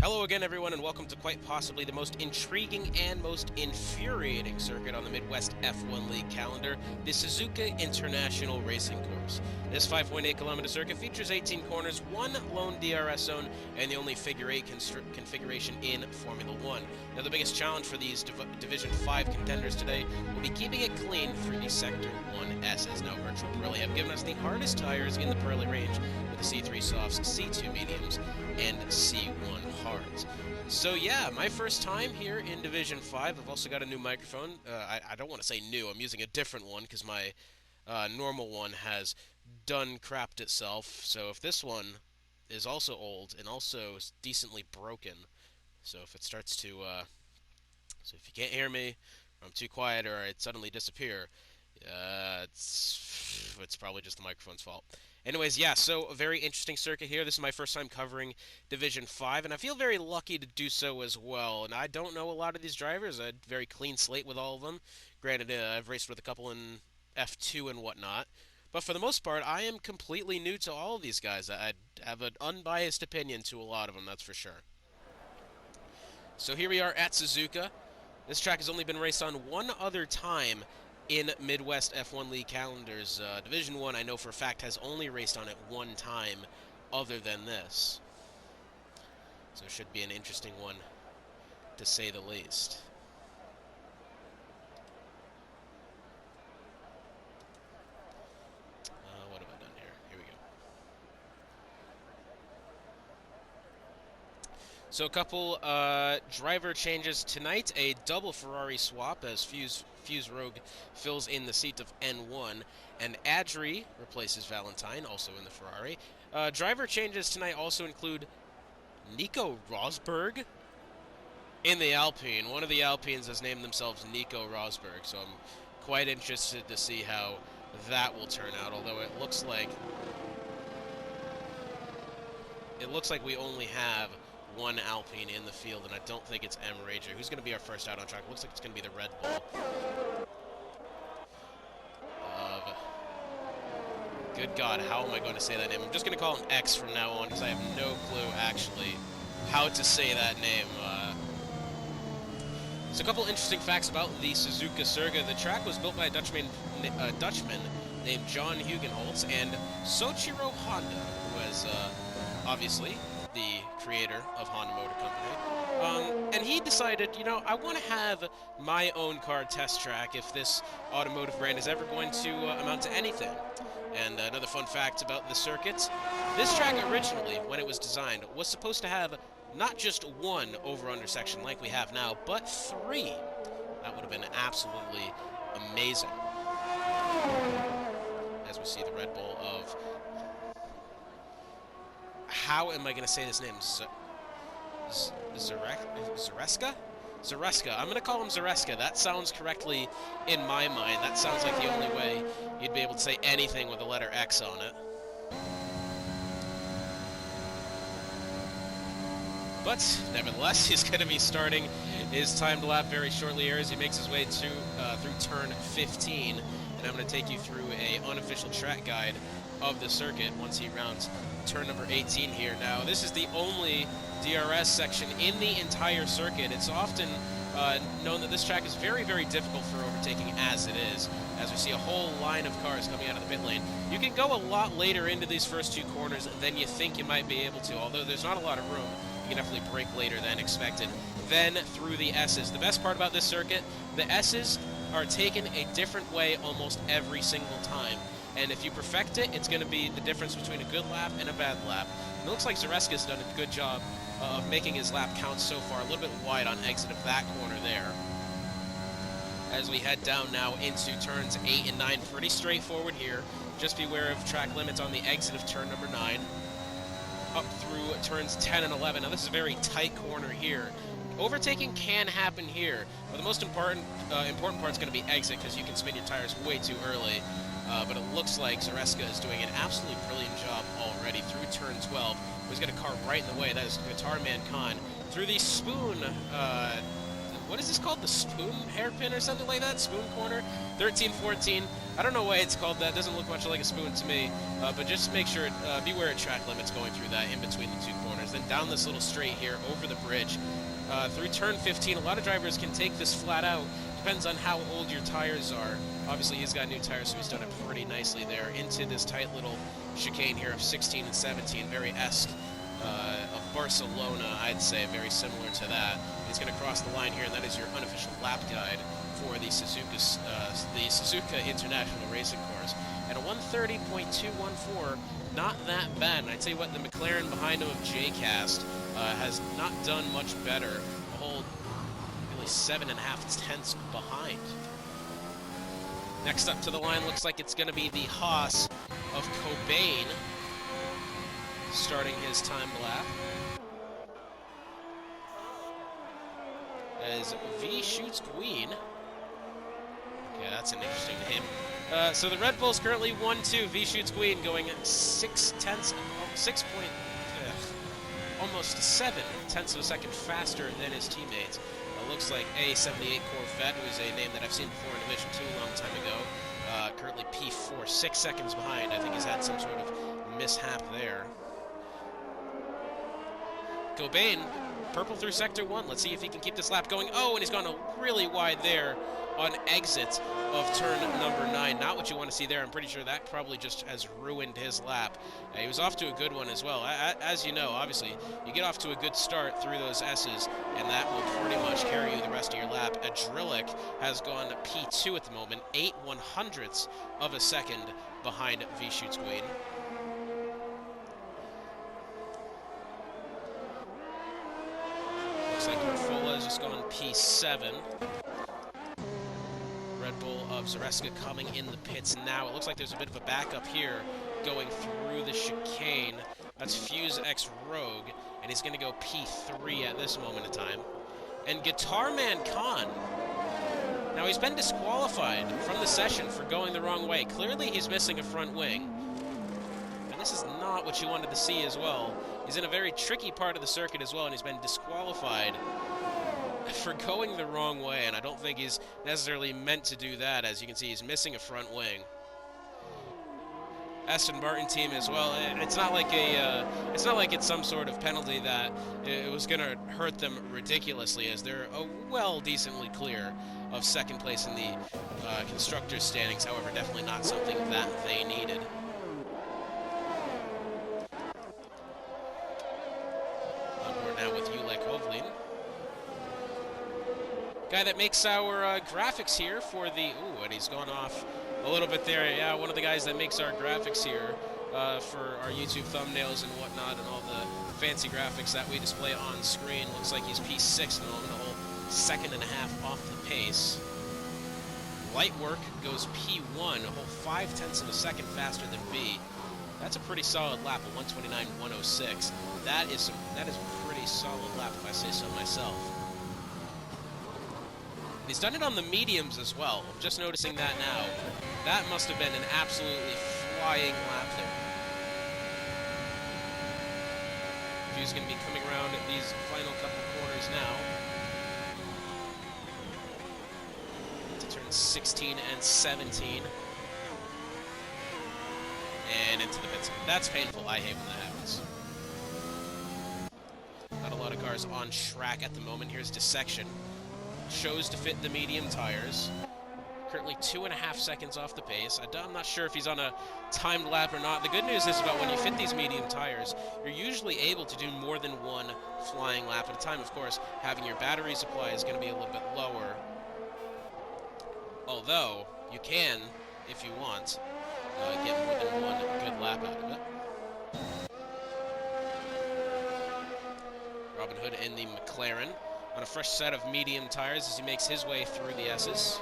Hello again, everyone, and welcome to quite possibly the most intriguing and most infuriating circuit on the Midwest F1 League calendar, the Suzuka International Racing Course. This 5.8-kilometer circuit features 18 corners, one lone DRS zone, and the only Figure 8 configuration in Formula 1. Now, the biggest challenge for these Division 5 contenders today will be keeping it clean through the Sector 1Ss. Now, Virtual Pirelli have given us the hardest tires in the Pirelli range with the C3 Softs, C2 Mediums, and C1 Hards. So yeah, my first time here in Division 5. I've also got a new microphone. I don't want to say new. I'm using a different one because my normal one has done crapped itself. So if this one is also old and also decently broken, so if it starts to, so if you can't hear me, or I'm too quiet, or I suddenly disappear, it's probably just the microphone's fault. Anyways, yeah, so a very interesting circuit here. This is my first time covering Division 5, and I feel very lucky to do so as well. And I don't know a lot of these drivers. A very clean slate with all of them. Granted, I've raced with a couple in F2 and whatnot. But for the most part, I am completely new to all of these guys. I have an unbiased opinion to a lot of them, that's for sure. So here we are at Suzuka. This track has only been raced on one other time in Midwest F1 League calendars. Division 1, I know for a fact, has only raced on it one time other than this. So it should be an interesting one, to say the least. What have I done here? Here we go. So a couple driver changes tonight. A double Ferrari swap as Fuse Rogue fills in the seat of N1, and Adri replaces Valentine, also in the Ferrari. Driver changes tonight also include Nico Rosberg in the Alpine. One of the Alpines has named themselves Nico Rosberg, so I'm quite interested to see how that will turn out, although it looks like we only have one Alpine in the field, and I don't think it's M. Rager. Who's going to be our first out on track? It looks like it's going to be the Red Bull. Good God, how am I going to say that name? I'm just going to call him X from now on, because I have no clue, actually, how to say that name. So a couple interesting facts about the Suzuka Circuit. The track was built by a Dutchman named John Hugenholtz and Soichiro Honda, who is obviously the creator of Honda Motor Company. And he decided, you know, I want to have my own car test track if this automotive brand is ever going to amount to anything. And another fun fact about the circuit, this track originally, when it was designed, was supposed to have not just one over-under section like we have now, but three. That would have been absolutely amazing. As we see the Red Bull of... How am I going to say this name? Zareska? Zareska. I'm going to call him Zareska. That sounds correctly in my mind. That sounds like the only way you'd be able to say anything with the letter X on it. But, nevertheless, he's going to be starting his timed lap very shortly here as he makes his way through turn 15. And I'm going to take you through an unofficial track guide of the circuit once he rounds turn number 18 here. Now, this is the only DRS section in the entire circuit. It's often known that this track is very, very difficult for overtaking as it is, as we see a whole line of cars coming out of the pit lane. You can go a lot later into these first two corners than you think you might be able to, although there's not a lot of room. You can definitely brake later than expected. Then through the S's. The best part about this circuit, the S's are taken a different way almost every single time. And if you perfect it, it's going to be the difference between a good lap and a bad lap. And it looks like Zareska's done a good job of making his lap count so far. A little bit wide on exit of that corner there. As we head down now into turns 8 and 9, pretty straightforward here. Just beware of track limits on the exit of turn number 9. Up through turns 10 and 11. Now this is a very tight corner here. Overtaking can happen here, but the most important part is going to be exit, because you can spin your tires way too early. But it looks like Zareska is doing an absolutely brilliant job already through turn 12. He's got a car right in the way. That is Guitar Man Khan. Through the spoon what is this called? The spoon hairpin or something like that? Spoon corner? 13-14. I don't know why it's called that. It doesn't look much like a spoon to me. But just make sure, beware of track limits going through that in between the two corners. Then down this little straight here, over the bridge. Through turn 15, a lot of drivers can take this flat out. Depends on how old your tires are. Obviously, he's got new tires, so he's done it pretty nicely there. Into this tight little chicane here of 16 and 17. Very esque of Barcelona, I'd say. Very similar to that. He's going to cross the line here, and that is your unofficial lap guide for the Suzuka International Racing Course. At a 130.214, not that bad. And I tell you what, the McLaren behind him of J-Cast has not done much better. A whole really 7.5 tenths behind. Next up to the line looks like it's going to be the Haas of Cobain starting his timed lap. As V shoots Queen. Okay, that's an interesting name. So the Red Bull's currently 1-2. V shoots Queen going almost 7 tenths of a second faster than his teammates. It looks like A78 Corvette, who is a name that I've seen before in Division 2 a long time ago. Currently P4, 6 seconds behind. I think he's had some sort of mishap there. Cobain, purple through Sector 1. Let's see if he can keep this lap going. Oh, and he's gone really wide there on exit of turn number 9. Not what you want to see there. I'm pretty sure that probably just has ruined his lap. He was off to a good one as well. As you know, obviously, you get off to a good start through those S's, and that will pretty much carry you the rest of your lap. Adrillic has gone P2 at the moment, 8/100ths of a second behind V Shoots Queen. Looks like Rafola has just gone P7. Red Bull of Zareska coming in the pits now. It looks like there's a bit of a backup here going through the chicane. That's Fuse X Rogue, and he's going to go P3 at this moment in time. And Guitar Man Khan. Now, he's been disqualified from the session for going the wrong way. Clearly, he's missing a front wing. And this is not what you wanted to see as well. He's in a very tricky part of the circuit as well, and he's been disqualified for going the wrong way, and I don't think he's necessarily meant to do that. As you can see, he's missing a front wing. Aston Martin team as well. It's not like it's some sort of penalty that it was going to hurt them ridiculously, as they're decently clear of second place in the constructors' standings. However, definitely not something that they needed. On board now with Ulek Hovlin. Guy that makes our graphics here for the... Ooh, and he's gone off a little bit there. Yeah, one of the guys that makes our graphics here for our YouTube thumbnails and whatnot, and all the fancy graphics that we display on screen. Looks like he's P6 at the moment, a whole 1.5 seconds off the pace. Light work goes P1, a whole 0.5 of a second faster than B. That's a pretty solid lap, a 129.106. That is a pretty solid lap, if I say so myself. He's done it on the mediums as well. I'm just noticing that now. That must have been an absolutely flying lap there. He's going to be coming around at these final couple corners now. To turn 16 and 17. And into the pits. That's painful. I hate when that happens. Not a lot of cars on track at the moment. Here's Dissection. Shows to fit the medium tires. Currently 2.5 seconds off the pace. I'm not sure if he's on a timed lap or not. The good news is about when you fit these medium tires, you're usually able to do more than one flying lap at a time. Of course, having your battery supply is going to be a little bit lower. Although, you can, if you want, get more than one good lap out of it. Robin Hood in the McLaren on a fresh set of medium tires as he makes his way through the S's.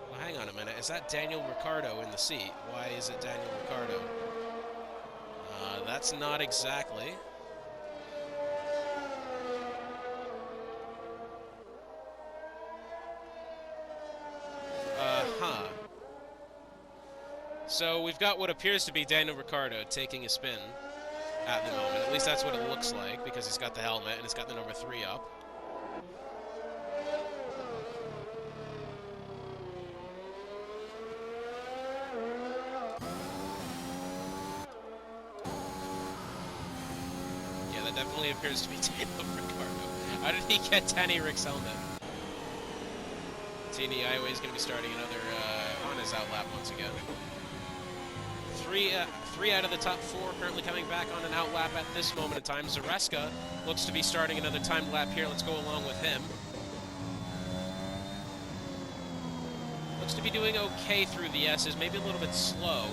Well, hang on a minute. Is that Daniel Ricciardo in the seat? Why is it Daniel Ricciardo? That's not exactly. So we've got what appears to be Daniel Ricciardo taking a spin at the moment. At least that's what it looks like, because he's got the helmet and he's got the number 3 up. That definitely appears to be Daniel Ricciardo. How did he get Danny Rick's helmet? Tini Highway is going to be starting another on his out lap once again. Three out of the top 4 currently coming back on an out lap at this moment in time. Zareska looks to be starting another timed lap here. Let's go along with him. Looks to be doing okay through the S's, maybe a little bit slow.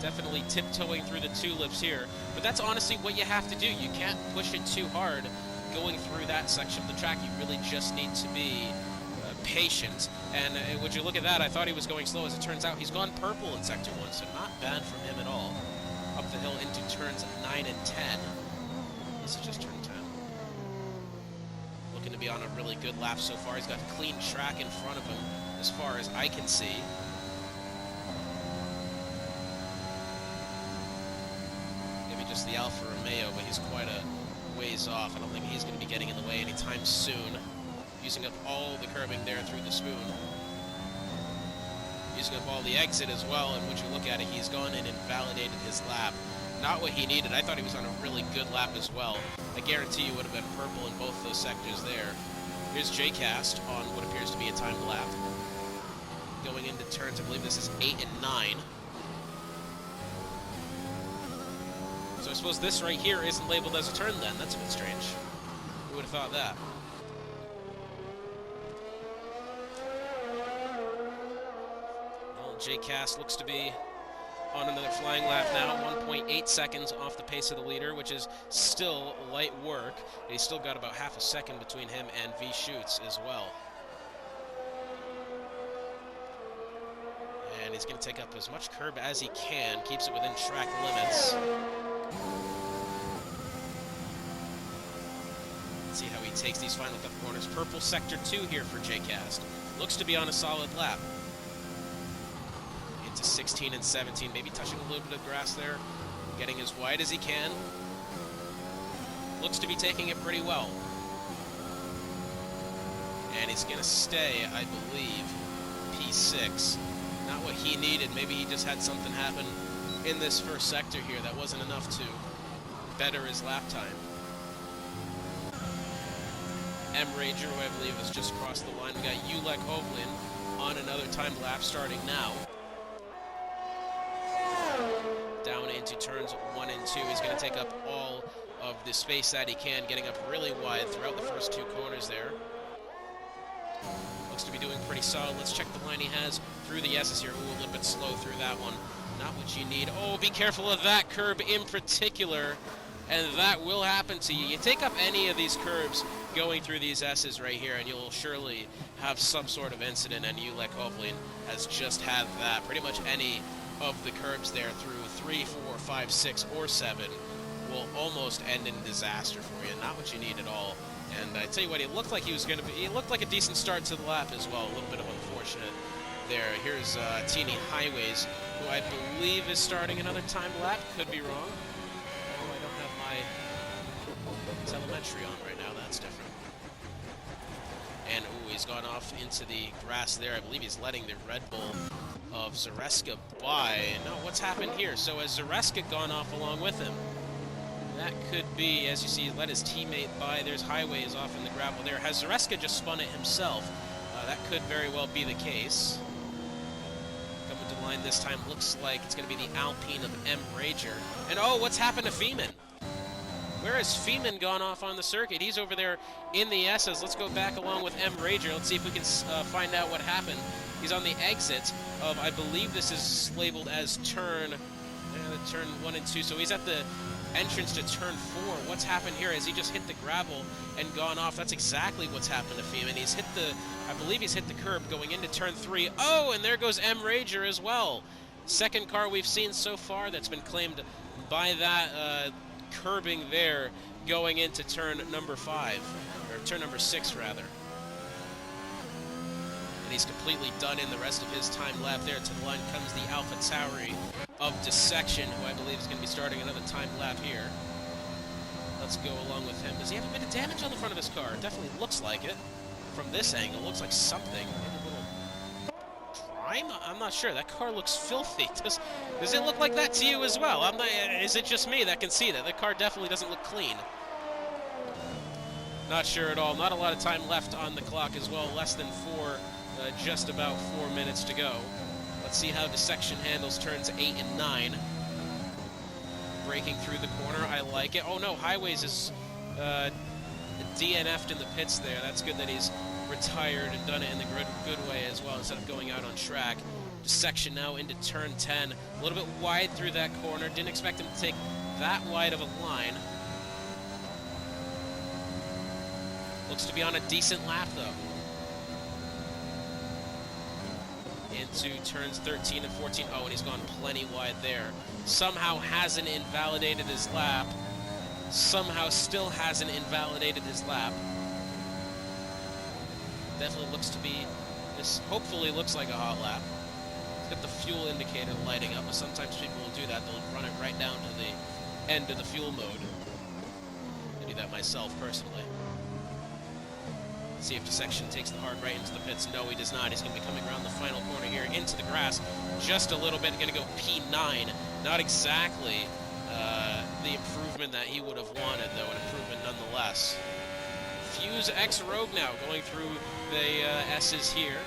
Definitely tiptoeing through the tulips here. But that's honestly what you have to do. You can't push it too hard going through that section of the track. You really just need to be patient. And would you look at that, I thought he was going slow. As it turns out, he's gone purple in Sector 1, so not bad from him at all. Up the hill into turns 9 and 10. This is just turn 10. Looking to be on a really good lap so far. He's got a clean track in front of him as far as I can see. Maybe just the Alfa Romeo, but he's quite a ways off. I don't think he's going to be getting in the way anytime soon. Using up all the curbing there through the spoon. Using up all the exit as well, and when you look at it, he's gone in and validated his lap. Not what he needed. I thought he was on a really good lap as well. I guarantee you would have been purple in both those sectors there. Here's J-Cast on what appears to be a timed lap. Going into turns, I believe this is 8 and 9. So I suppose this right here isn't labeled as a turn then. That's a bit strange. Who would have thought that? Well, J-Cast looks to be on another flying lap now, 1.8 seconds off the pace of the leader, which is still light work. He's still got about half a second between him and V Schutz as well. And he's going to take up as much curb as he can, keeps it within track limits. Let's see how he takes these final couple corners. Purple sector 2 here for J-Cast. Looks to be on a solid lap. Into 16 and 17, maybe touching a little bit of grass there. Getting as wide as he can. Looks to be taking it pretty well. And he's going to stay, I believe, P6. Not what he needed. Maybe he just had something happen in this first sector here that wasn't enough to better his lap time. M. Rager, who I believe has just crossed the line. We got Ulek Hovlin on another timed lap starting now. Down into turns 1 and 2. He's going to take up all of the space that he can, getting up really wide throughout the first 2 corners there. Looks to be doing pretty solid. Let's check the line he has through the S's here. Ooh, a little bit slow through that one. Not what you need. Oh, be careful of that curb in particular, and that will happen to you. You take up any of these curbs going through these S's right here, and you'll surely have some sort of incident, and Ulek Hovlin has just had that. Pretty much any of the curbs there through 3, 4, 5, 6, or 7 will almost end in disaster for you. Not what you need at all. And I tell you what, it looked like he was going to be. It looked like a decent start to the lap as well. A little bit of unfortunate there. Here's Tini Highways, who I believe is starting another timed lap. Could be wrong. Oh, I don't have my telemetry on right now. That's different. And ooh, he's gone off into the grass there. I believe he's letting the Red Bull of Zareska by. No, what's happened here? So has Zareska gone off along with him? That could be, as you see, let his teammate by. There's Highways off in the gravel there. Has Zareska just spun it himself? That could very well be the case. Coming to the line this time, looks like it's going to be the Alpine of M. Rager. And oh, what's happened to Feeman? Where has Feeman gone off on the circuit? He's over there in the S's. Let's go back along with M. Rager. Let's see if we can find out what happened. He's on the exit of, I believe this is labeled as turn 1 and 2. So he's at the entrance to turn 4. What's happened here? Has he just hit the gravel and gone off? That's exactly what's happened to Feeman. He's hit the, I believe he's hit the curb going into turn 3. Oh, and there goes M. Rager as well. Second car we've seen so far that's been claimed by that curbing there going into turn number 5, or turn number 6 rather. And he's completely done in the rest of his time lap there. To the line comes the Alpha Tauri of Dissection, who I believe is going to be starting another time lap here. Let's go along with him. Does he have a bit of damage on the front of his car? Definitely looks like it. From this angle, looks like something. Maybe a little I'm not sure. That car looks filthy. Does it look like that to you as well? Is it just me that can see that? The car definitely doesn't look clean. Not sure at all. Not a lot of time left on the clock as well. Less than 4, just about 4 minutes to go. Let's see how the section handles turns 8 and 9. Breaking through the corner. I like it. Oh no, Highways is DNF'd in the pits there. That's good that he's retired and done it in the good way as well instead of going out on track. Section now into turn 10. A little bit wide through that corner. Didn't expect him to take that wide of a line. Looks to be on a decent lap though. Into turns 13 and 14. Oh, and he's gone plenty wide there. Somehow hasn't invalidated his lap. Somehow still hasn't invalidated his lap. Definitely looks to be, this hopefully looks like a hot lap. It's got the fuel indicator lighting up, but sometimes people will do that. They'll run it right down to the end of the fuel mode. I do that myself personally. See if the section takes the hard right into the pits. No, he does not. He's going to be coming around the final corner here into the grass. Just a little bit. Going to go P9. Not exactly the improvement that he would have wanted, though. An improvement nonetheless. Fuse X Rogue now going through the S's here.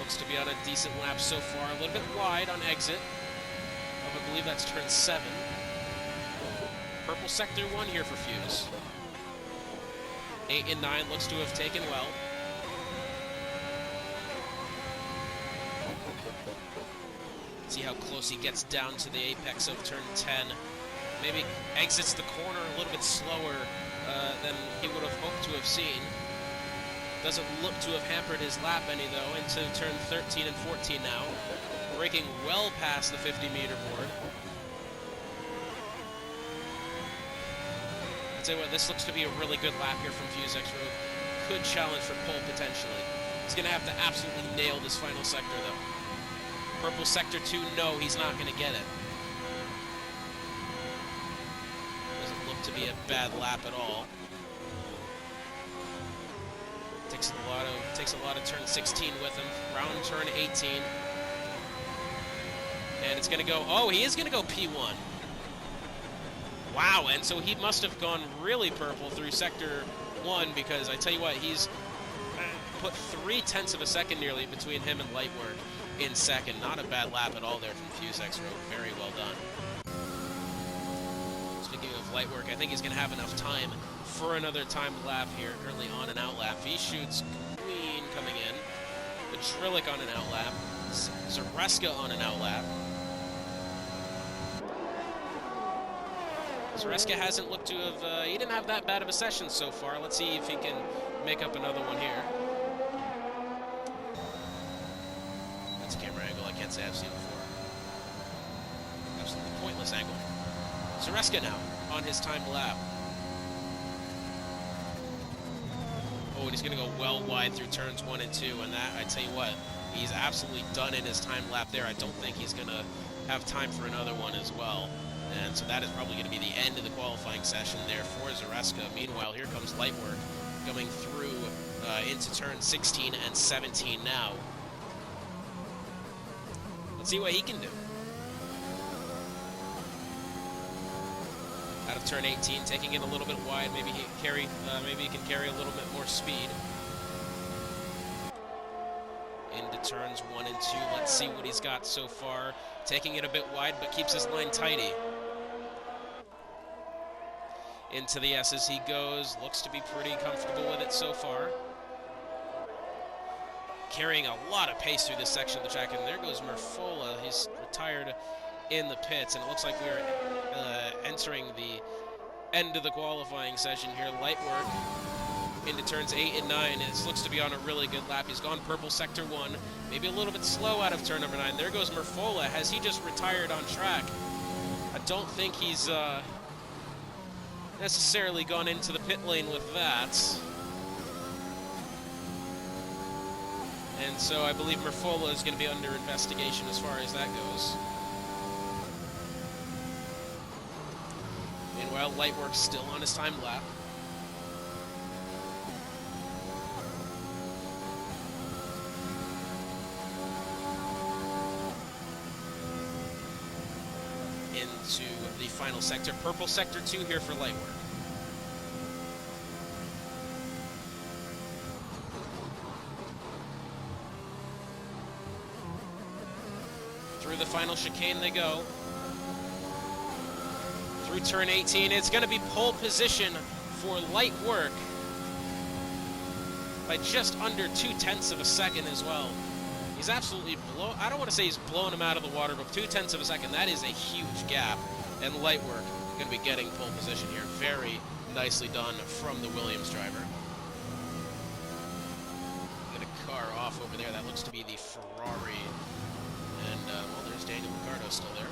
Looks to be on a decent lap so far. A little bit wide on exit. I believe that's turn 7. Purple sector 1 here for Fuse. 8 and 9 looks to have taken well. See how close he gets down to the apex of turn 10. Maybe exits the corner a little bit slower than he would have hoped to have seen. Doesn't look to have hampered his lap any though, into turn 13 and 14 now. Breaking well past the 50-meter board. I'll tell you what, this looks to be a really good lap here from Fuse X Rogue. Could challenge for pole potentially. He's going to have to absolutely nail this final sector though. Purple sector 2, no, he's not going to get it. Doesn't look to be a bad lap at all. Takes a lot of turn 16 with him. Round turn 18. And it's going to go, oh, he is going to go P1. Wow, and so he must have gone really purple through sector 1 because I tell you what, he's put 0.3 of a second nearly between him and Lightwork in second. Not a bad lap at all there from Fuse X Rogue. Very well done. Speaking of Lightwork, I think he's going to have enough time for another timed lap here, currently on an out lap. He shoots Queen coming in. Trillic on an out lap. Zareska on an out lap. Zareska hasn't looked to have, he didn't have that bad of a session so far. Let's see if he can make up another one here. That's a camera angle I can't say I've seen before. Absolutely pointless angle. Zareska now on his timed lap. Oh, and he's going to go well wide through turns 1 and 2, and that, I tell you what, he's absolutely done in his timed lap there. I don't think he's going to have time for another one as well. And so that is probably going to be the end of the qualifying session there for Zareska. Meanwhile, here comes Lightwork going through into turn 16 and 17 now. Let's see what he can do. Out of turn 18, taking it a little bit wide. Maybe he can carry a little bit more speed. Into turns 1 and 2. Let's see what he's got so far. Taking it a bit wide, but keeps his line tidy. Into the S's he goes. Looks to be pretty comfortable with it so far. Carrying a lot of pace through this section of the track. And there goes Merfola. He's retired in the pits. And it looks like we're entering the end of the qualifying session here. Lightwork into turns 8 and 9. This looks to be on a really good lap. He's gone purple sector 1. Maybe a little bit slow out of turn number 9. There goes Merfola. Has he just retired on track? I don't think he's necessarily gone into the pit lane with that. And so I believe Merfola is going to be under investigation as far as that goes. Meanwhile, Lightwork's still on his time lap. into the final sector. Purple sector 2 here for light work. Through the final chicane they go. Through turn 18, it's going to be pole position for light work by just under 0.2 of a second as well. He's absolutely I don't want to say he's blowing him out of the water, but 0.2 of a second, that is a huge gap. And light work going to be getting pole position here. Very nicely done from the Williams driver. Get a car off over there. That looks to be the Ferrari. And, well, there's Daniel Ricciardo still there.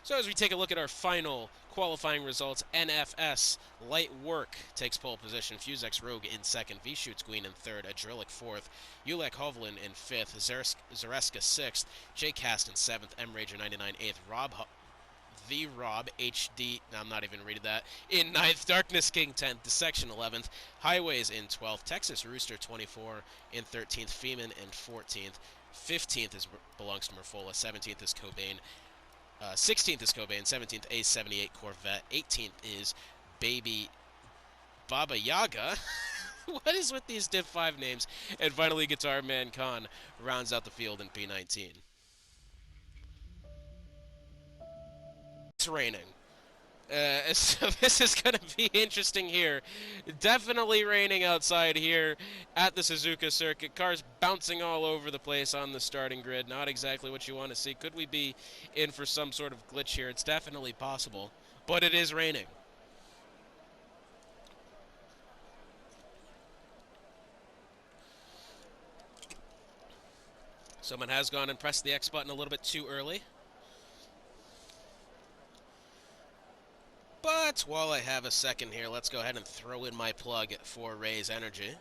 So as we take a look at our final qualifying results, NFS Light Work takes pole position, Fusex Rogue in second, V-Shoots Queen in third, Adrillic fourth, Ulek Hovland in fifth, Zareska sixth, J-Cast in seventh, M-Rager 99 eighth, The Rob HD, no, I'm not even reading that, in 9th, Darkness King 10th, Dissection 11th, Highways in 12th, Texas Rooster 24 in 13th, Feeman in 14th, 15th belongs to Merfola, 17th is Cobain, 16th is Cobain, 17th A78 Corvette, 18th is Baby Baba Yaga. What is with these Div 5 names? And finally, Guitar Man Khan rounds out the field in P19. It's raining. So this is going to be interesting here. Definitely raining outside here at the Suzuka circuit. Cars bouncing all over the place on the starting grid. Not exactly what you want to see. Could we be in for some sort of glitch here? It's definitely possible, but it is raining. Someone has gone and pressed the X button a little bit too early. But while I have a second here, let's go ahead and throw in my plug for Raise Energy.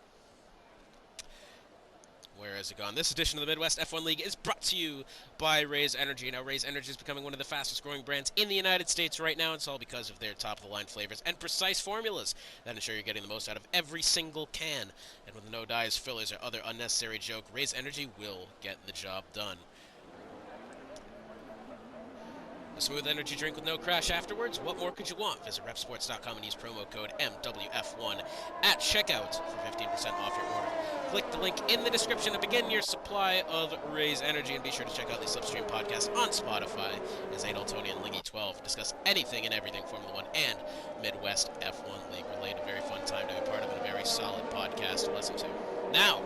Where has it gone? This edition of the Midwest F1 League is brought to you by Raise Energy. Now, Raise Energy is becoming one of the fastest growing brands in the United States right now. It's all because of their top-of-the-line flavors and precise formulas that ensure you're getting the most out of every single can. And with no dyes, fillers, or other unnecessary junk, Raise Energy will get the job done. A smooth energy drink with no crash afterwards? What more could you want? Visit repsports.com and use promo code MWF1 at checkout for 15% off your order. Click the link in the description to begin your supply of Raise Energy, and be sure to check out the Slipstream podcast on Spotify as Adol, Tony, and Lingy12 discuss anything and everything Formula 1 and Midwest F1 League related. A very fun time to be part of, and a very solid podcast to listen to. Now,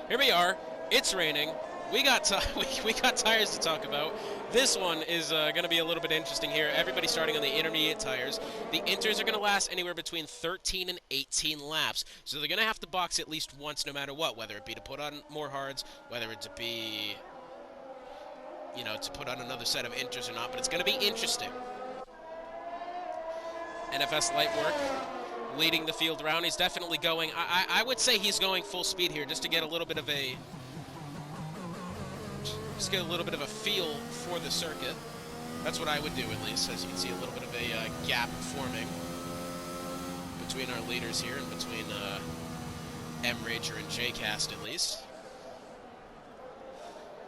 here we are. It's raining. We got tires to talk about. This one is going to be a little bit interesting here. Everybody starting on the intermediate tires. The inters are going to last anywhere between 13 and 18 laps. So they're going to have to box at least once no matter what, whether it be to put on more hards, whether it to be, you know, to put on another set of inters or not. But it's going to be interesting. NFS Light Work leading the field around. He's definitely going, I would say he's going full speed here just to get a little bit of a... Just get a little bit of a feel for the circuit. That's what I would do, at least. As you can see, a little bit of a gap forming between our leaders here and between M-Rager and J-Cast, at least.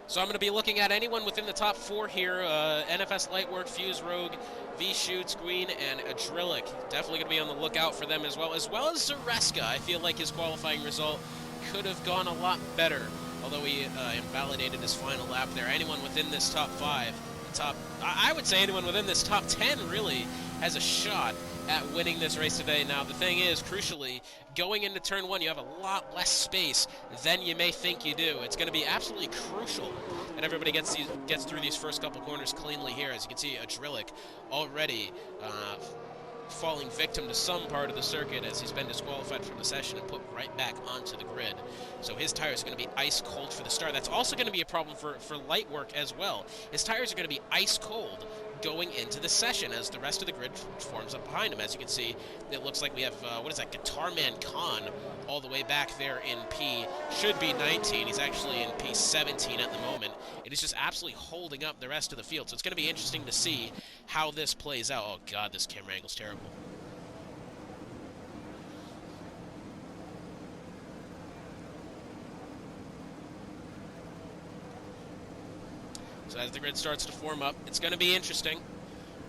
So I'm going to be looking at anyone within the top four here. NFS Lightwork, Fuse Rogue, V-Shoots, Green, and Adrillic. Definitely going to be on the lookout for them as well as Zareska. I feel like his qualifying result could have gone a lot better. Although he invalidated his final lap there. Anyone within this top five, I would say anyone within this top 10 really has a shot at winning this race today. Now, the thing is, crucially, going into turn one, you have a lot less space than you may think you do. It's going to be absolutely crucial that everybody gets through these first couple corners cleanly here. As you can see, Adrillic already falling victim to some part of the circuit as he's been disqualified from the session and put right back onto the grid. So his tires are going to be ice cold for the start. That's also going to be a problem for light work as well. His tires are going to be ice cold going into the session as the rest of the grid forms up behind him. As you can see, it looks like we have, what is that, Guitar Man Khan all the way back there in P, should be 19. He's actually in P17 at the moment. It is just absolutely holding up the rest of the field. So it's going to be interesting to see how this plays out. Oh, God, this camera angle's terrible. So as the grid starts to form up, it's going to be interesting.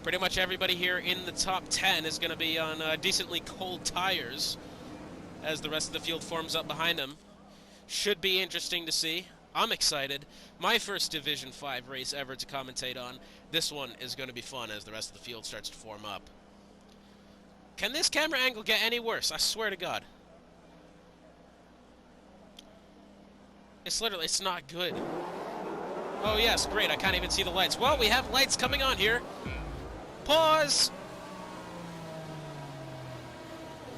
Pretty much everybody here in the top 10 is going to be on decently cold tires as the rest of the field forms up behind them. Should be interesting to see. I'm excited. My first Division 5 race ever to commentate on. This one is going to be fun as the rest of the field starts to form up. Can this camera angle get any worse? I swear to God. It's literally, it's not good. Oh yes, great, I can't even see the lights. Well, we have lights coming on here. Pause!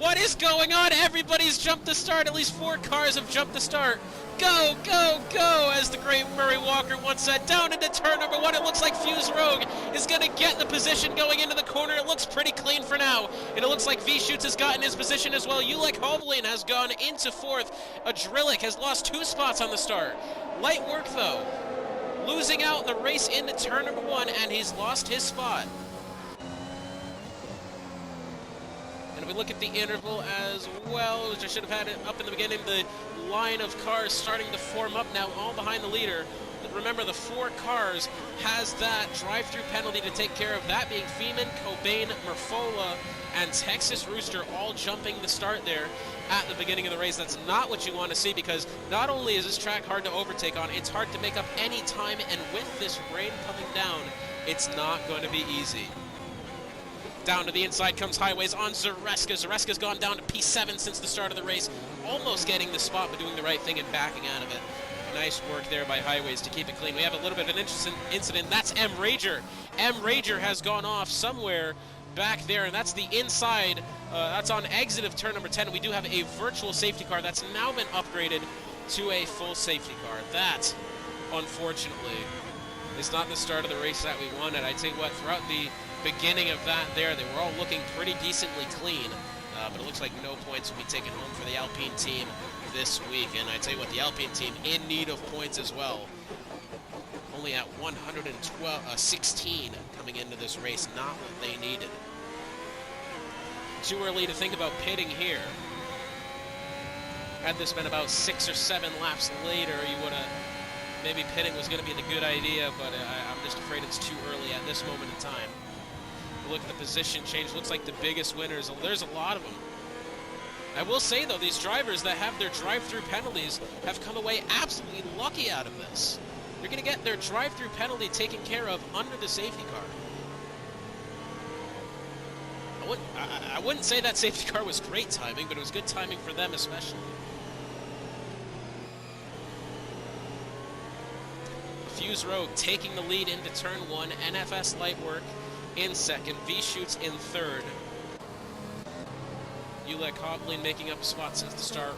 What is going on? Everybody's jumped the start. At least 4 cars have jumped the start. Go, go, go, as the great Murray Walker once said. Down into turn number 1. It looks like Fuse Rogue is going to get the position going into the corner. It looks pretty clean for now. And it looks like V-Shoots has gotten his position as well. Ulek Hovlin has gone into 4th. Adrillic has lost 2 spots on the start. Light work, though. Losing out in the race into turn number 1, and he's lost his spot. And if we look at the interval as well, which I should have had it up in the beginning, the line of cars starting to form up now, all behind the leader. Remember, the 4 cars has that drive-through penalty to take care of, that being Feeman, Cobain, Merfola, and Texas Rooster all jumping the start there at the beginning of the race. That's not what you want to see, because not only is this track hard to overtake on, it's hard to make up any time, and with this rain coming down, it's not going to be easy. Down to the inside comes Highways on Zareska. Zareska's gone down to P7 since the start of the race, almost getting the spot, but doing the right thing and backing out of it. Nice work there by Highways to keep it clean. We have a little bit of an interesting incident. That's M. Rager. M. Rager has gone off somewhere back there, and that's the inside. That's on exit of turn number 10. We do have a virtual safety car that's now been upgraded to a full safety car. That, unfortunately, is not the start of the race that we wanted. I tell you what, throughout the beginning of that there, they were all looking pretty decently clean, but it looks like no points will be taken home for the Alpine team this week. And I tell you what, the Alpine team in need of points as well. Only at 116 coming into this race, not what they needed. Too early to think about pitting here. Had this been about 6 or 7 laps later, you would have, maybe pitting was going to be the good idea, but I'm just afraid it's too early at this moment in time. Look at the position change. Looks like the biggest winners. There's a lot of them. I will say, though, these drivers that have their drive-through penalties have come away absolutely lucky out of this. They're going to get their drive-through penalty taken care of under the safety car. I wouldn't say that safety car was great timing, but it was good timing for them especially. Fuse Rogue taking the lead into turn 1. NFS Light Work in 2nd. V-Shoots in 3rd. Ulek Hovlin making up a spot since the start.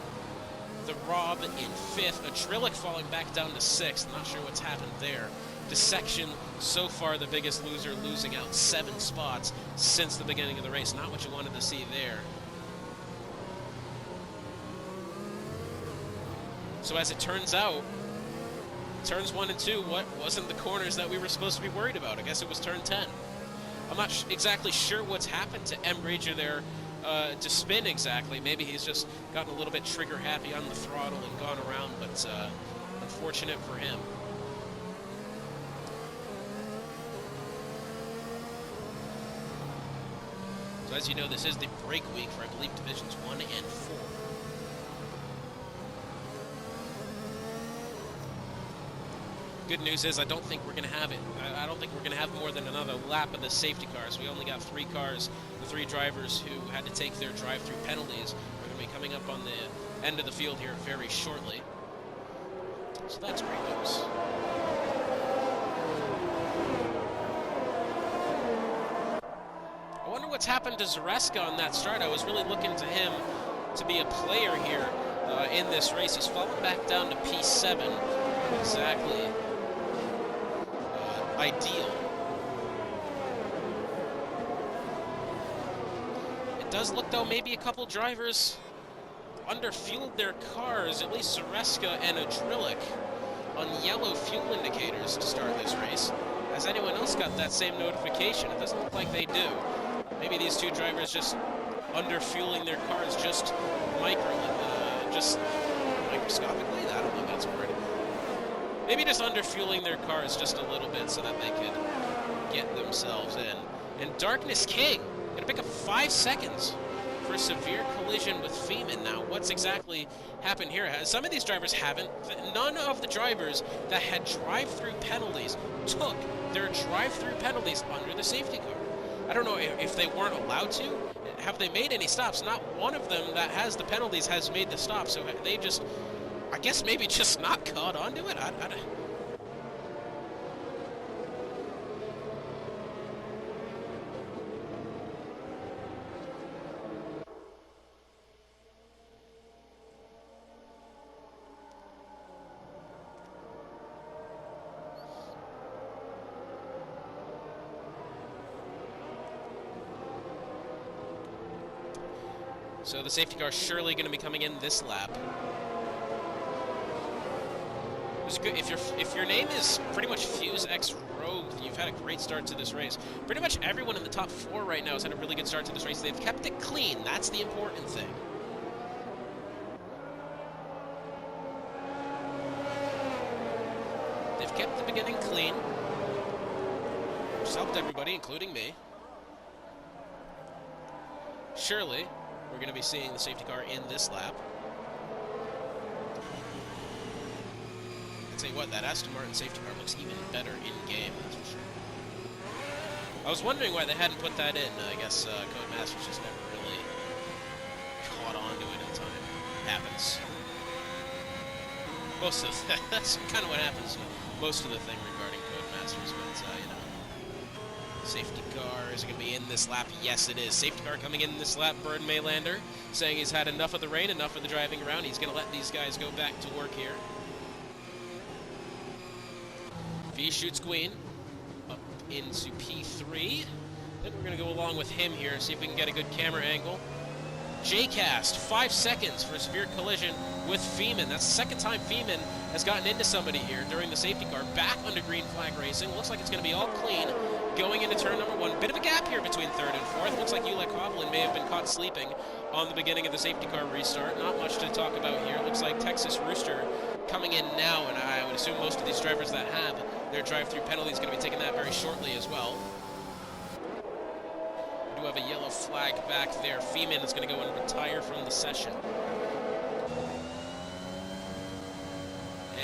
The Rob in 5th. Adrillic falling back down to 6th. Not sure what's happened there. Dissection, so far the biggest loser, losing out 7 spots since the beginning of the race. Not what you wanted to see there. So as it turns out, turns 1 and 2, what wasn't the corners that we were supposed to be worried about? I guess it was turn 10. I'm not exactly sure what's happened to M. Rager there to spin exactly. Maybe he's just gotten a little bit trigger happy on the throttle and gone around, but unfortunate for him. So as you know, this is the break week for, I believe, Divisions 1 and 4. Good news is I don't think we're going to have it. I don't think we're going to have more than another lap of the safety cars. We only got 3 cars, the 3 drivers who had to take their drive-through penalties. We're going to be coming up on the end of the field here very shortly. So that's great news. I wonder what's happened to Zareska on that start. I was really looking to him to be a player here in this race. He's fallen back down to P7. Exactly ideal. It does look, though, maybe a couple drivers underfueled their cars, at least Zareska and Adrillic, on yellow fuel indicators to start this race. Has anyone else got that same notification? It doesn't look like they do. Maybe these 2 drivers just underfueling their cars just microscopically? I don't think that's a word. maybe just underfueling their cars just a little bit so that they could get themselves in. And Darkness King gonna pick up 5 seconds for a severe collision with Feeman. Now, what's exactly happened here? Some of these drivers haven't. None of the drivers that had drive-through penalties took their drive-through penalties under the safety car. I don't know if they weren't allowed to. Have they made any stops? Not one of them that has the penalties has made the stop, so they just, I guess maybe just not caught onto it? So the safety car is surely going to be coming in this lap. If your name is pretty much Fuse X Rogue, you've had a great start to this race. Pretty much everyone in the top 4 right now has had a really good start to this race. They've kept it clean. That's the important thing. They've kept the beginning clean, which helped everybody, including me. Surely, we're going to be seeing the safety car in this lap. I'd say what, that Aston Martin safety car looks even better in-game, that's for sure. I was wondering why they hadn't put that in. I guess Codemasters just never really caught on to it in time. Happens. Most of the, that's kind of what happens with most of the thing regarding Codemasters, but, you know. Safety car, is it going to be in this lap? Yes, it is. Safety car coming in this lap. Bird Maylander saying he's had enough of the rain, enough of the driving around. He's going to let these guys go back to work here. V shoots Queen up into P3. Then we're going to go along with him here and see if we can get a good camera angle. J-Cast, 5 seconds for a severe collision with Feeman. That's the second time Feeman has gotten into somebody here during the safety car. Back under green flag racing. Looks like it's going to be all clean going into turn number 1. Bit of a gap here between 3rd and 4th. Looks like Ulek Hovland may have been caught sleeping on the beginning of the safety car restart. Not much to talk about here. Looks like Texas Rooster coming in now, and I would assume most of these drivers that have their drive-through penalty is going to be taking that very shortly as well. We do have a yellow flag back there. Feeman is going to go and retire from the session.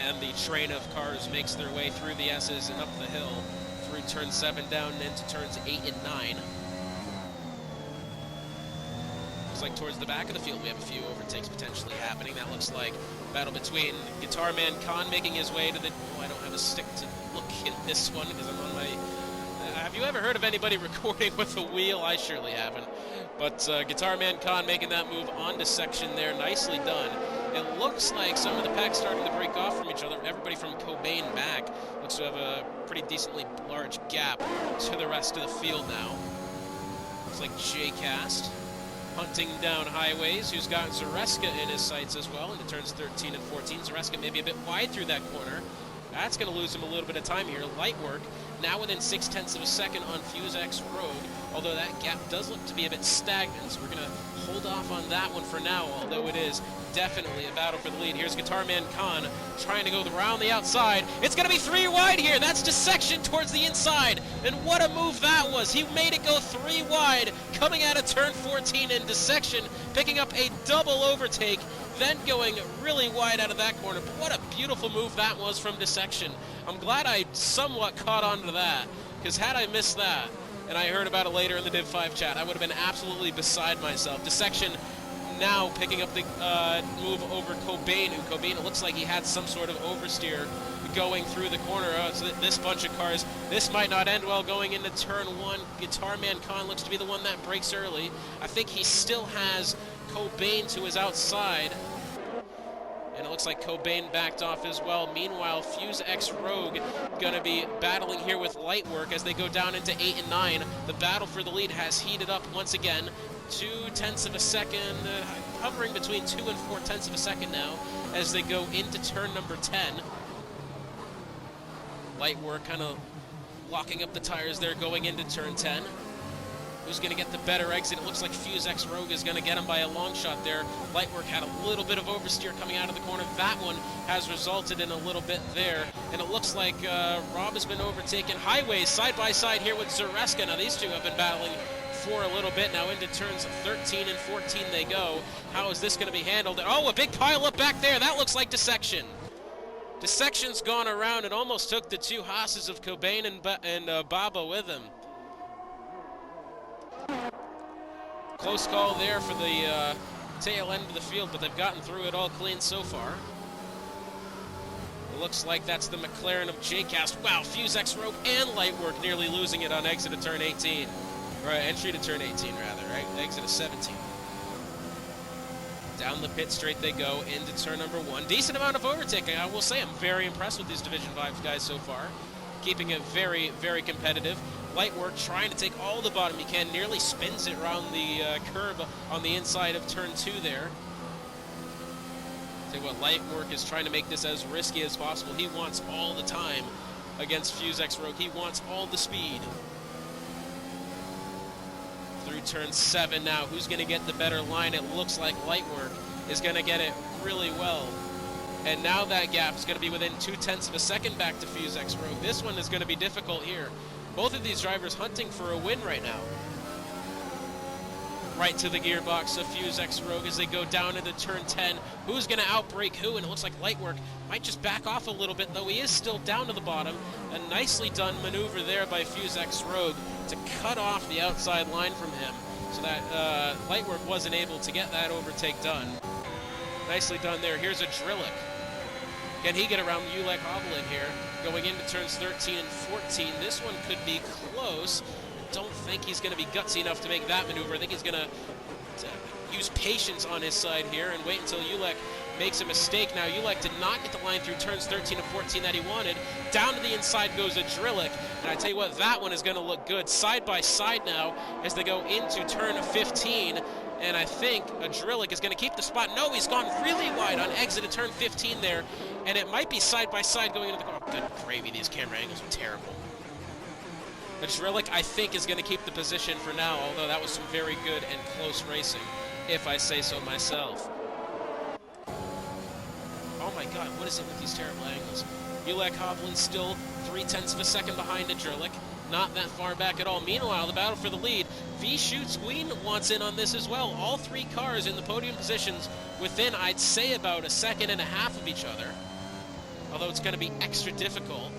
And the train of cars makes their way through the S's and up the hill through turn 7 down into turns 8 and 9. Looks like towards the back of the field we have a few overtakes potentially happening. That looks like battle between Guitar Man Khan making his way to the... Oh, I don't have a stick to look in this one because I'm on my... have you ever heard of anybody recording with a wheel? I surely haven't. But Guitar Man Khan making that move onto section there. Nicely done. It looks like some of the packs starting to break off from each other. Everybody from Cobain back looks to have a pretty decently large gap to the rest of the field now. Looks like J-Cast hunting down highways, who's got Zareska in his sights as well into turns 13 and 14. Zareska maybe a bit wide through that corner. That's going to lose him a little bit of time here. Light work now within 0.6 of a second on Fuse X Rogue, although that gap does look to be a bit stagnant, so we're going to hold off on that one for now, although it is definitely a battle for the lead. Here's Guitar Man Khan trying to go around the outside. It's going to be 3 wide here. That's dissection towards the inside. And what a move that was. He made it go 3 wide, coming out of turn 14 in dissection, picking up a double overtake, then going really wide out of that corner. But what a beautiful move that was from dissection. I'm glad I somewhat caught on to that, because had I missed that, and I heard about it later in the Div 5 chat, I would have been absolutely beside myself. Dissection now picking up the move over Cobain, who Cobain, it looks like he had some sort of oversteer going through the corner. So this bunch of cars, this might not end well going into turn 1. Guitar Man Khan looks to be the one that breaks early. I think he still has Cobain to his outside. And it looks like Cobain backed off as well. Meanwhile, Fuse X Rogue gonna be battling here with light work as they go down into 8 and 9. The battle for the lead has heated up once again. 0.2 of a second, hovering between 2 and 0.4 of a second now as they go into turn number 10. Light work kind of locking up the tires there going into turn 10. Who's going to get the better exit? It looks like Fuse X Rogue is going to get him by a long shot there. Lightwork had a little bit of oversteer coming out of the corner. That one has resulted in a little bit there. And it looks like Rob has been overtaken. Highways side by side here with Zareska. Now these two have been battling for a little bit. Now into turns 13 and 14 they go. How is this going to be handled? Oh, a big pile up back there. That looks like Dissection. Dissection's gone around and almost took the two Haas's of Cobain and Baba with him. Close call there for the tail end of the field, but they've gotten through it all clean so far. It looks like that's the McLaren of JCast. Wow, Fuse X Rogue and Lightwork nearly losing it on exit of turn 18. Or entry to turn 18, rather, right? Exit of 17. Down the pit straight they go into turn number 1. Decent amount of overtaking, I will say. I'm very impressed with these Division 5 guys so far. Keeping it very, very competitive. Lightwork trying to take all the bottom he can, nearly spins it around the curb on the inside of turn 2 there. Tell you what, Lightwork is trying to make this as risky as possible. He wants all the time against Fuse X Rogue. He wants all the speed. Through turn 7 now, who's going to get the better line? It looks like Lightwork is going to get it really well. And now that gap is going to be within 0.2 of a second back to Fuse X Rogue. This one is going to be difficult here. Both of these drivers hunting for a win right now. Right to the gearbox of Fuse X Rogue as they go down into turn 10. Who's going to outbrake who? And it looks like Lightwork might just back off a little bit, though he is still down to the bottom. A nicely done maneuver there by Fuse X Rogue to cut off the outside line from him so that Lightwork wasn't able to get that overtake done. Nicely done there. Here's a Drillick. Can he get around Ulek Hovland here? Going into turns 13 and 14. This one could be close. I don't think he's going to be gutsy enough to make that maneuver. I think he's going to use patience on his side here and wait until Ulek makes a mistake. Now, Ulek did not get the line through turns 13 and 14 that he wanted. Down to the inside goes a Drillick. And I tell you what, that one is going to look good. Side by side now as they go into turn 15. And I think a Drillick is going to keep the spot. No, he's gone really wide on exit of turn 15 there. And it might be side by side going into the corner. Oh, good gravy, these camera angles are terrible. The Drillick, I think, is going to keep the position for now, although that was some very good and close racing, if I say so myself. Oh my god, what is it with these terrible angles? Ulek Hovland still 0.3 of a second behind a Drillick. Not that far back at all. Meanwhile, the battle for the lead. V-Shoots Queen wants in on this as well. All three cars in the podium positions within, I'd say, about 1.5 seconds of each other. Although it's going to be extra difficult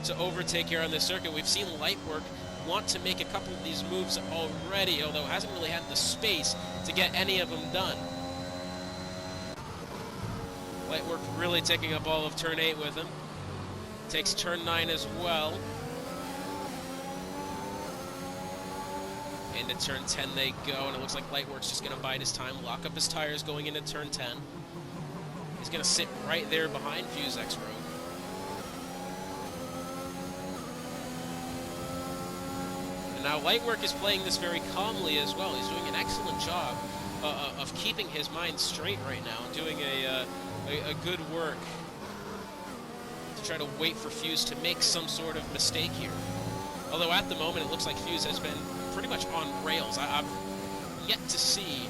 to overtake here on this circuit. We've seen Lightwork want to make a couple of these moves already, although hasn't really had the space to get any of them done. Lightwork really taking up all of turn 8 with him. Takes turn 9 as well. Into turn 10 they go, and it looks like Lightwork's just going to bide his time, lock up his tires going into turn 10. He's going to sit right there behind Fuse X Rogue. And now Lightwork is playing this very calmly as well. He's doing an excellent job of keeping his mind straight right now, and doing a good work to try to wait for Fuse to make some sort of mistake here. Although at the moment it looks like Fuse has been pretty much on rails. I've yet to see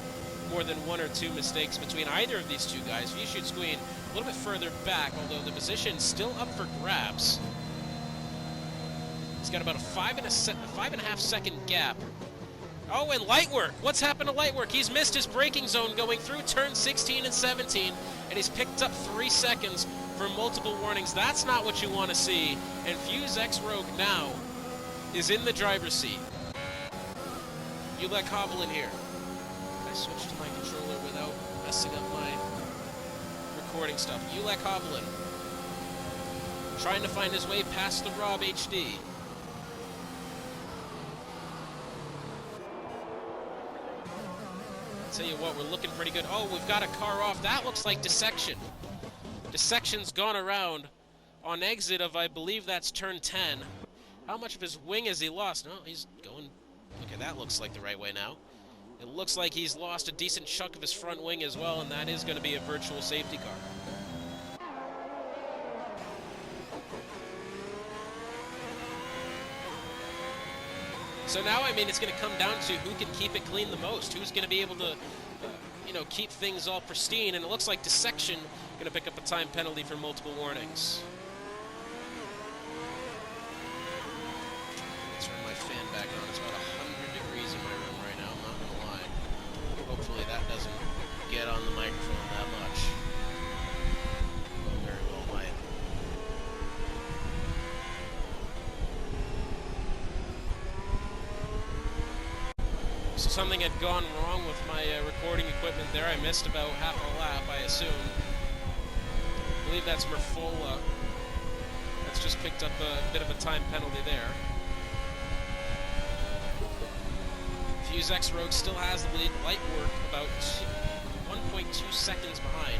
more than 1 or 2 mistakes between either of these two guys. V-Shoots Queen a little bit further back, although the position's still up for grabs. He's got about a 5.5 second gap. Oh, and Lightwork. What's happened to Lightwork? He's missed his braking zone going through turn 16 and 17, and he's picked up 3 seconds for multiple warnings. That's not what you want to see. And Fuse X Rogue now is in the driver's seat. Ulek Hovland here. I switched to my controller without messing up my recording stuff. Ulek Hovland trying to find his way past the Rob HD. Tell you what, we're looking pretty good. Oh, we've got a car off. That looks like Dissection. Dissection's gone around on exit of, I believe that's turn 10. How much of his wing has he lost? No, he's going... Okay, that looks like the right way now. It looks like he's lost a decent chunk of his front wing as well, and that is going to be a virtual safety car. So now, I mean, it's going to come down to who can keep it clean the most, who's going to be able to, you know, keep things all pristine, and it looks like Dissection going to pick up a time penalty for multiple warnings. Let's turn my fan back on. It's about 100 degrees in my room right now, I'm not going to lie. Hopefully that doesn't get on the microphone that much. Oh, very well might. So something had gone wrong with my recording equipment there. I missed about half a lap, I assume. I believe that's Merfola. That's just picked up a bit of a time penalty there. Fuse X Rogue still has the lead. Light Work about 1.2 seconds behind.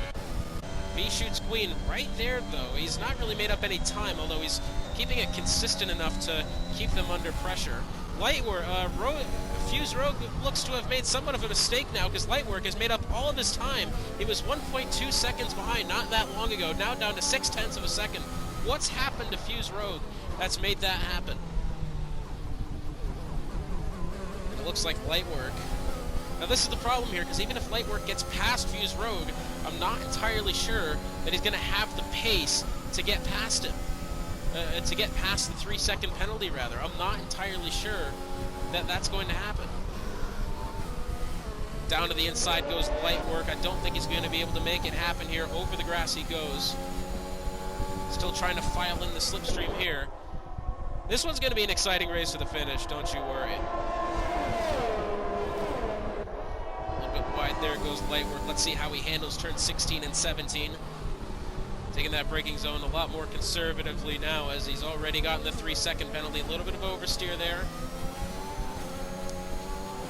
B shoots Queen right there, though. He's not really made up any time, although he's keeping it consistent enough to keep them under pressure. Lightwork, Fuse Rogue looks to have made somewhat of a mistake now, because Lightwork has made up all of his time. He was 1.2 seconds behind not that long ago, now down to 0.6 of a second. What's happened to Fuse Rogue that's made that happen? It looks like Lightwork. Now this is the problem here, because even if Lightwork gets past Fuse Rogue, I'm not entirely sure that he's going to have the pace to get past him. To get past the 3-second penalty, rather. I'm not entirely sure that that's going to happen. Down to the inside goes Lightwork. I don't think he's going to be able to make it happen here. Over the grass he goes. Still trying to file in the slipstream here. This one's going to be an exciting race to the finish, don't you worry. A little bit wide there goes Lightwork. Let's see how he handles turns 16 and 17. Taking that braking zone a lot more conservatively now, as he's already gotten the 3-second penalty. A little bit of oversteer there.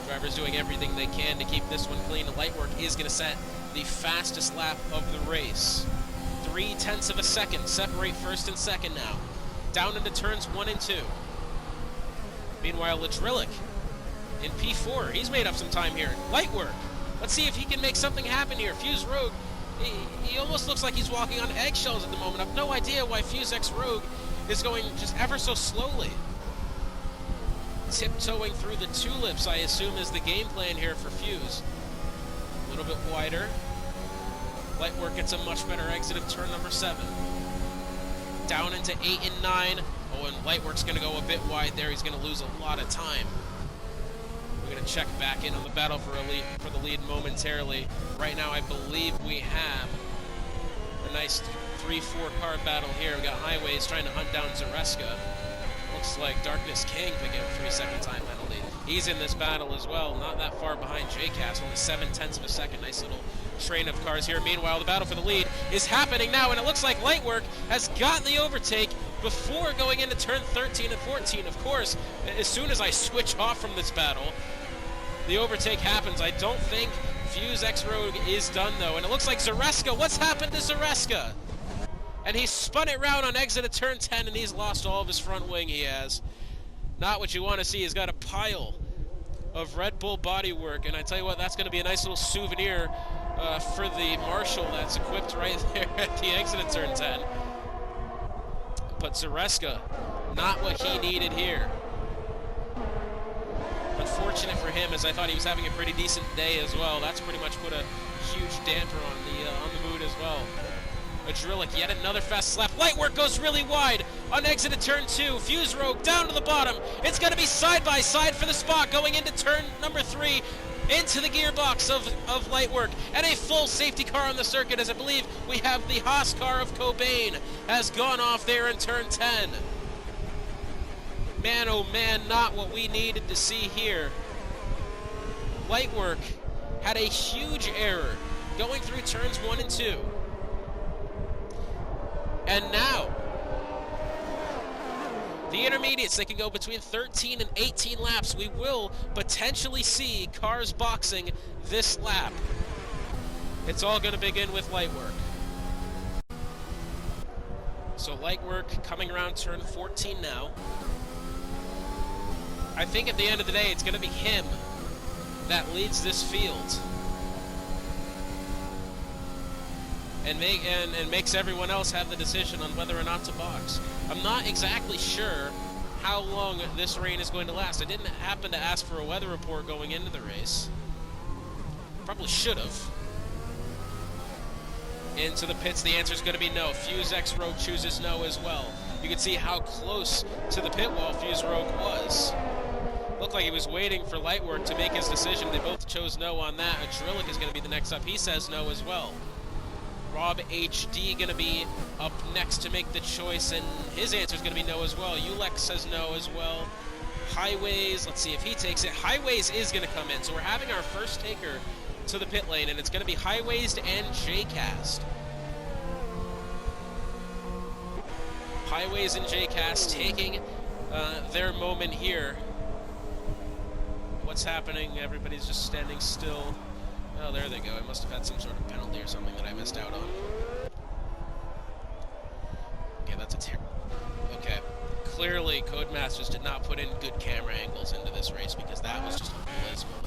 Drivers doing everything they can to keep this one clean. Lightwork is going to set the fastest lap of the race. 0.3 of a second separate first and second now. Down into turns 1 and 2. Meanwhile, Ladrillic in P4. He's made up some time here. Lightwork. Let's see if he can make something happen here. Fuse Rogue. He almost looks like he's walking on eggshells at the moment. I've no idea why Fuse X Rogue is going just ever so slowly. Tiptoeing through the tulips, I assume, is the game plan here for Fuse. A little bit wider. Lightwork gets a much better exit of turn number 7. Down into 8 and 9. Oh, and Lightwork's going to go a bit wide there. He's going to lose a lot of time. We're going to check back in on the battle for the lead momentarily. Right now, I believe we have a nice 3-4 car battle here. We got Highways trying to hunt down Zareska. Looks like Darkness King picking up a 3-second time penalty. He's in this battle as well, not that far behind JCast, only 0.7 of a second. Nice little train of cars here. Meanwhile, the battle for the lead is happening now, and it looks like Lightwork has got the overtake before going into turn 13 and 14. Of course, as soon as I switch off from this battle, the overtake happens. I don't think Fuse X Rogue is done, though. And it looks like Zareska. What's happened to Zareska? And he spun it round on exit of turn 10, and he's lost all of his front wing he has. Not what you want to see. He's got a pile of Red Bull bodywork, and I tell you what, that's going to be a nice little souvenir for the Marshall that's equipped right there at the exit of turn 10. But Zareska, not what he needed here. Unfortunate for him, as I thought he was having a pretty decent day as well. That's pretty much put a huge damper on the mood as well. Ladrillic, yet another fast slap. Lightwork goes really wide on exit of turn 2. Fuse Rogue down to the bottom. It's going to be side by side for the spot going into turn number 3. Into the gearbox of Lightwork, and a full safety car on the circuit, as I believe we have the Haas car of Cobain has gone off there in turn 10. Man, oh man, not what we needed to see here. Lightwork had a huge error going through turns 1 and 2. And now, the intermediates, they can go between 13 and 18 laps. We will potentially see cars boxing this lap. It's all going to begin with Lightwork. So Lightwork coming around turn 14 now. I think at the end of the day, it's going to be him that leads this field. And makes everyone else have the decision on whether or not to box. I'm not exactly sure how long this rain is going to last. I didn't happen to ask for a weather report going into the race. Probably should have. Into the pits, the answer is going to be no. Fuse X Rogue chooses no as well. You can see how close to the pit wall Fuse Rogue was. Looked like he was waiting for Lightwork to make his decision. They both chose no on that. Adrillic is going to be the next up. He says no as well. Rob HD going to be up next to make the choice, and his answer is going to be no as well. Ulex says no as well. Highways, let's see if he takes it. Highways is going to come in, so we're having our first taker to the pit lane, and it's going to be Highways and JCast. Highways and JCast taking their moment here. What's happening? Everybody's just standing still. Oh, there they go. I must have had some sort of penalty or something that I missed out on. Okay, that's a terrible. Okay. Clearly, Codemasters did not put in good camera angles into this race because that was just abysmal.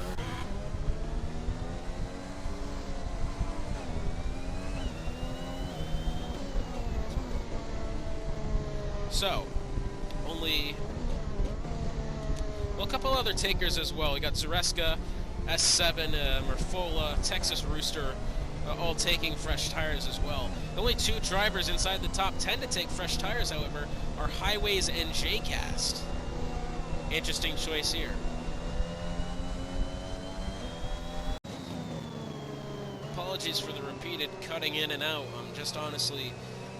So, only... well, a couple other takers as well. We got Zareska, S7, Merfola, Texas Rooster, all taking fresh tires as well. The only two drivers inside the top 10 to take fresh tires, however, are Highways and JCast. Interesting choice here. Apologies for the repeated cutting in and out. I'm just honestly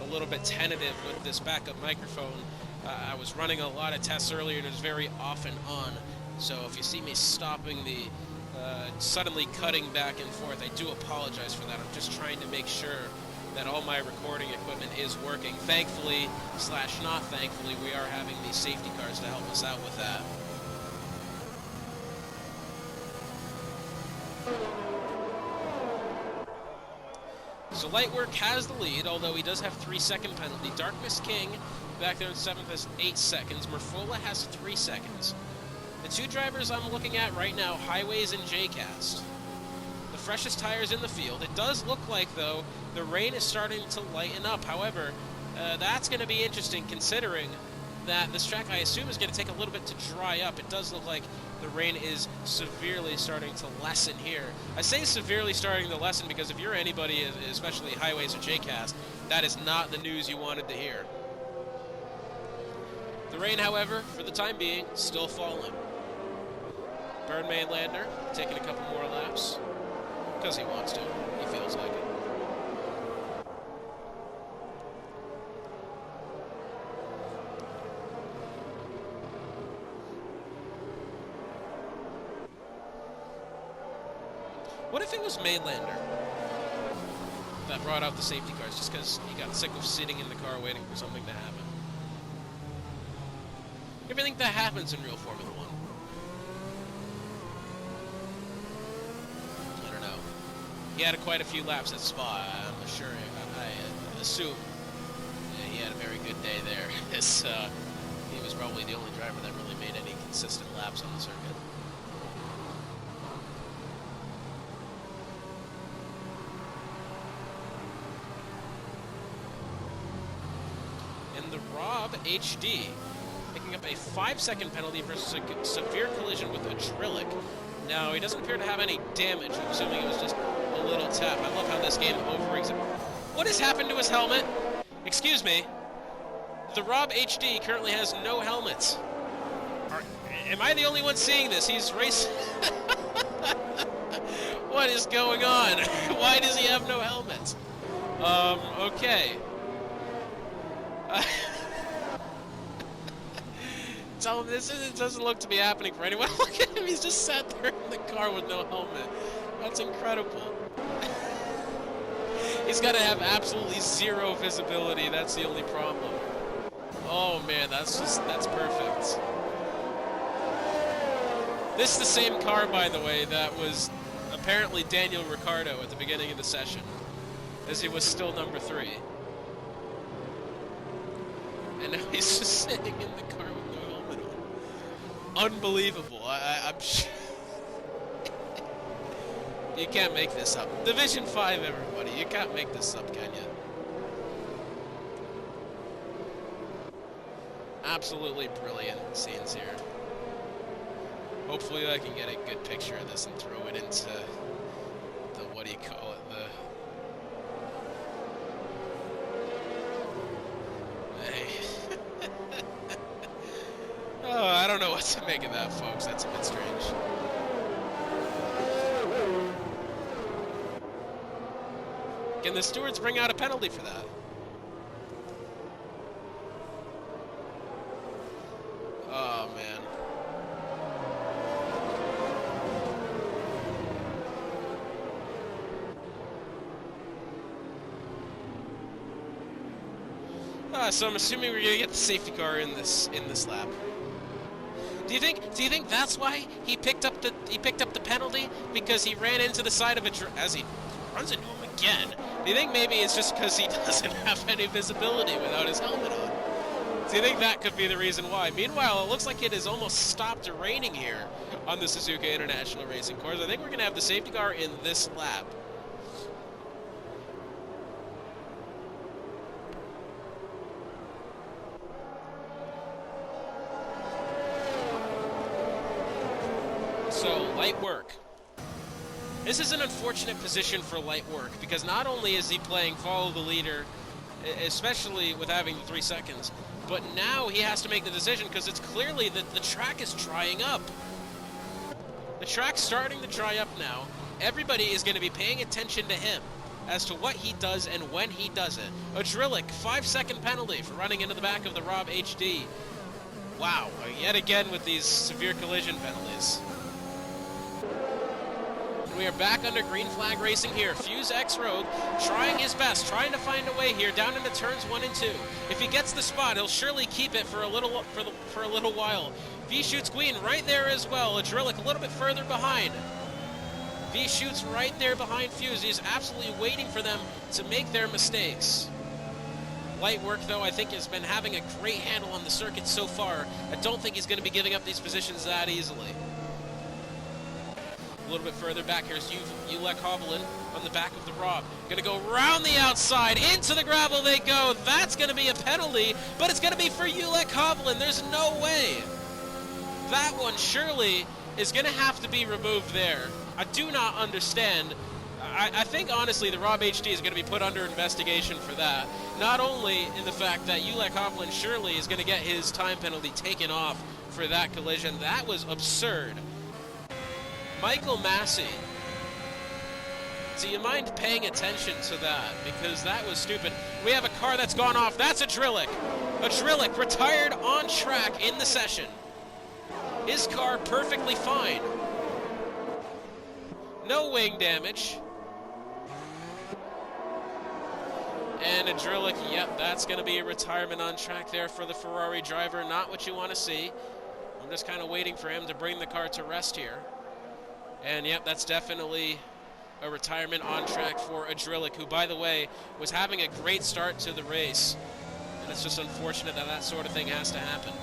a little bit tentative with this backup microphone. I was running a lot of tests earlier and it was very off and on. So if you see me stopping the suddenly cutting back and forth, I do apologize for that. I'm just trying to make sure that all my recording equipment is working. Thankfully, slash not thankfully, we are having these safety cars to help us out with that. So Lightwork has the lead, although he does have 3-second penalty. Darkness King back there in 7th has 8 seconds. Merfola has 3 seconds. The two drivers I'm looking at right now, Highways and JCast. The freshest tires in the field. It does look like, though, the rain is starting to lighten up. However, that's going to be interesting considering that this track, I assume, is going to take a little bit to dry up. It does look like the rain is severely starting to lessen here. I say severely starting to lessen because if you're anybody, especially Highways or JCast, that is not the news you wanted to hear. The rain, however, for the time being, still falling. Burn Mainlander taking a couple more laps because he wants to. He feels like it. What if it was Mainlander that brought out the safety cars just because he got sick of sitting in the car waiting for something to happen? Everything that happens in real Formula 1. I don't know. He had quite a few laps at Spa. I'm sure. I assume he had a very good day there. He was probably the only driver that really made any consistent laps on the circuit. And the Rob HD picking up a 5-second penalty for a severe collision with a Adrillic. Now, he doesn't appear to have any damage. I'm assuming it was just a little tap. I love how this game overrigs it. What has happened to his helmet? Excuse me. The Rob HD currently has no helmet. Am I the only one seeing this? He's racing. What is going on? Why does he have no helmet? Okay. Tell him this doesn't look to be happening for anyone. Look at him, he's just sat there in the car with no helmet. That's incredible. He's got to have absolutely zero visibility. That's the only problem. Oh man, that's perfect. This is the same car, by the way, that was apparently Daniel Ricciardo at the beginning of the session, as he was still number 3. And now he's just sitting in the car with no helmet on. Unbelievable. I'm sure. You can't make this up. Division 5, everybody. You can't make this up, can you? Absolutely brilliant scenes here. Hopefully I can get a good picture of this and throw it into the, what do you call it, oh, I don't know what to make of that, folks. That's a bit strange. Can the stewards bring out a penalty for that? Oh, man. So I'm assuming we're gonna get the safety car in this lap. Do you think that's why he picked up the penalty, because he ran into the side of as he runs into him again? Do you think maybe it's just because he doesn't have any visibility without his helmet on? Do you think that could be the reason why? Meanwhile, it looks like it has almost stopped raining here on the Suzuka International Racing Course. I think we're gonna have the safety car in this lap. So, light work. This is an unfortunate position for light work, because not only is he playing follow the leader, especially with having the 3 seconds, but now he has to make the decision, because it's clearly that the track is drying up. The track's starting to dry up now. Everybody is going to be paying attention to him as to what he does and when he does it. A Drillick 5-second penalty for running into the back of the Rob HD. Wow, yet again with these severe collision penalties. We are back under green flag racing here. Fuse X Rogue trying his best, trying to find a way here down into turns 1 and 2. If he gets the spot, he'll surely keep it for a little while. V shoots Queen right there as well. A Drillick a little bit further behind. V shoots right there behind Fuse. He's absolutely waiting for them to make their mistakes. Light work, though, I think has been having a great handle on the circuit so far. I don't think he's going to be giving up these positions that easily. A little bit further back, here's Ulek Hovland on the back of the Rob. Going to go around the outside, into the gravel they go. That's going to be a penalty, but it's going to be for Ulek Hovland. There's no way. That one surely is going to have to be removed there. I do not understand. I think, honestly, the Rob HD is going to be put under investigation for that. Not only in the fact that Ulek Hovland surely is going to get his time penalty taken off for that collision. That was absurd. Michael Massey, do you mind paying attention to that? Because that was stupid. We have a car that's gone off. That's a Drillick. A Drillick retired on track in the session. His car perfectly fine. No wing damage. And a Drillick, yep, that's going to be a retirement on track there for the Ferrari driver. Not what you want to see. I'm just kind of waiting for him to bring the car to rest here. And yep, that's definitely a retirement on track for a Drillick, who, by the way, was having a great start to the race. And it's just unfortunate that that sort of thing has to happen.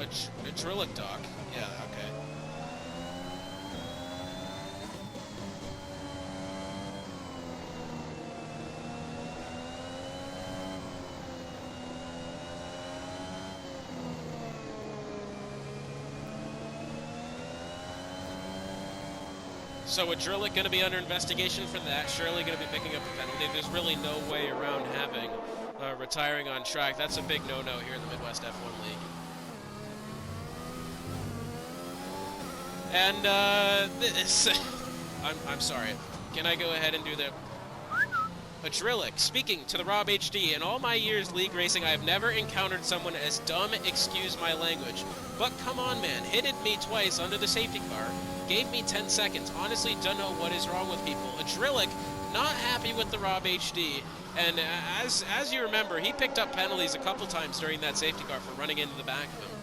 A Drillick dock? Yeah, okay. So a Drillick going to be under investigation for that. Surely going to be picking up a penalty. There's really no way around having retiring on track. That's a big no-no here in the Midwest F1 League. And I'm sorry. Can I go ahead and do the a Drillick speaking to the Rob HD? In all my years league racing, I have never encountered someone as dumb, excuse my language. But come on, man, hitted me twice under the safety car, gave me 10 seconds. Honestly, don't know what is wrong with people. A Drillick not happy with the Rob HD, and as you remember, he picked up penalties a couple times during that safety car for running into the back of him.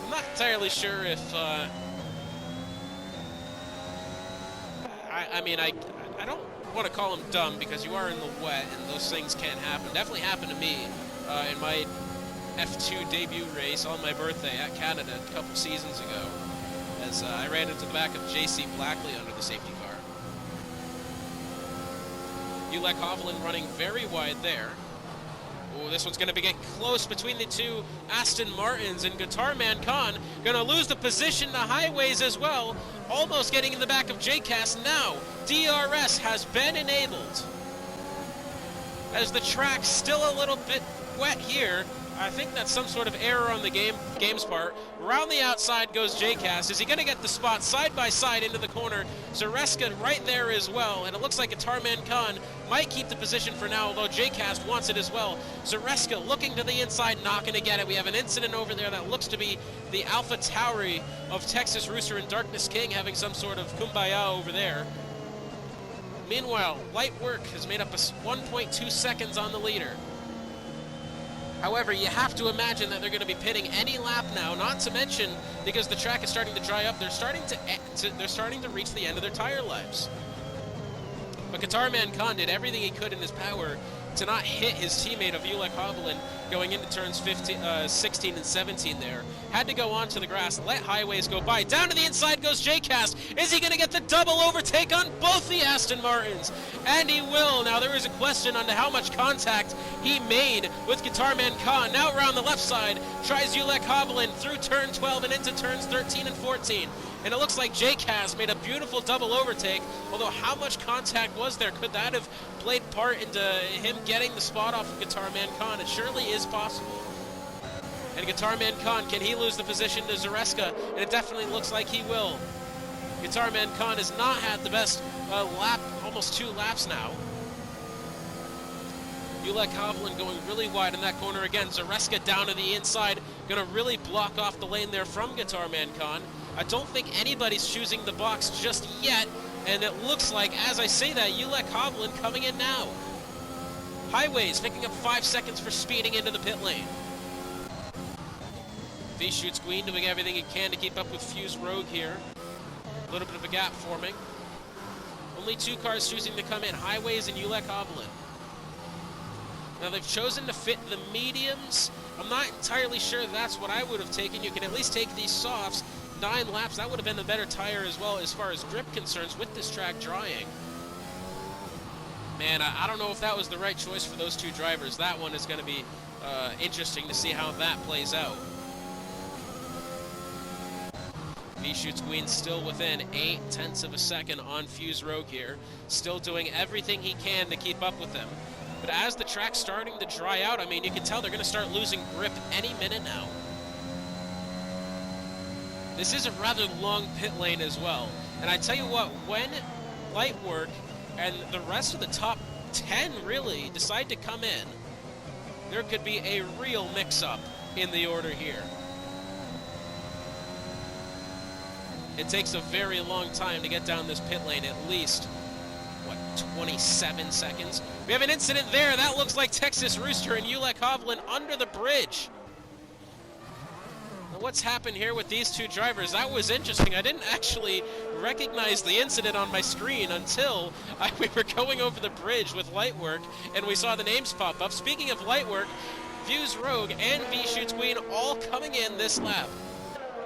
I'm not entirely sure if, I mean, I don't want to call him dumb, because you are in the wet and those things can't happen. Definitely happened to me in my F2 debut race on my birthday at Canada a couple seasons ago, as I ran into the back of JC Blackley under the safety car. Ulek Hovland running very wide there. Oh, this one's going to be getting close between the two Aston Martins, and Guitar Man Khan going to lose the position to Highways as well, almost getting in the back of JCast. Now, DRS has been enabled. As the track's still a little bit wet here, I think that's some sort of error on the game's part. Around the outside goes JCast. Is he going to get the spot side by side into the corner? Zareska right there as well, and it looks like Guitar Man Khan might keep the position for now, although JCast wants it as well. Zareska looking to the inside, not going to get it. We have an incident over there that looks to be the Alpha Tauri of Texas Rooster and Darkness King having some sort of kumbaya over there. Meanwhile, Light Work has made up a 1.2 seconds on the leader. However, you have to imagine that they're going to be pitting any lap now, not to mention, because the track is starting to dry up, they're starting to reach the end of their tire lives. But Guitar Man Khan did everything he could in his power to not hit his teammate of Ulek Hovland going into turns 16 and 17 there. Had to go onto the grass, let Highways go by. Down to the inside goes JCast. Is he going to get the double overtake on both the Aston Martins? And he will. Now there is a question on how much contact he made with Guitar Man Khan. Now around the left side, tries Ulek Hovland through turn 12 and into turns 13 and 14. And it looks like JCast made a beautiful double overtake, although how much contact was there? Could that have played part into him getting the spot off of Guitar Man Khan? It surely is possible. And Guitar Man Khan, can he lose the position to Zareska? And it definitely looks like he will. Guitar Man Khan has not had the best lap, almost 2 laps now. Ulek Hovland going really wide in that corner again. Zareska down to the inside, going to really block off the lane there from Guitar Man Khan. I don't think anybody's choosing the box just yet, and it looks like, as I say that, Ulek Hovland coming in now. Highways picking up 5 seconds for speeding into the pit lane. V-Shoots Queen doing everything he can to keep up with Fuse Rogue here. A little bit of a gap forming. Only 2 cars choosing to come in, Highways and Ulek Hovland. Now they've chosen to fit the mediums. I'm not entirely sure that's what I would have taken. You can at least take these softs. 9 laps, that would have been the better tire as well as far as grip concerns with this track drying. Man, I don't know if that was the right choice for those 2 drivers. That one is going to be interesting to see how that plays out. V-Shoots Queen still within 0.8 of a second on Fuse Rogue here. Still doing everything he can to keep up with them. But as the track's starting to dry out, I mean, you can tell they're going to start losing grip any minute now. This is a rather long pit lane as well. And I tell you what, when Light Work and the rest of the top 10 really decide to come in, there could be a real mix-up in the order here. It takes a very long time to get down this pit lane, at least, what, 27 seconds? We have an incident there. That looks like Texas Rooster and Ulek Hovland under the bridge. What's happened here with these 2 drivers? That was interesting. I didn't actually recognize the incident on my screen until we were going over the bridge with Lightwork and we saw the names pop up. Speaking of Lightwork, Fuse Rogue and V-Shoots Queen all coming in this lap.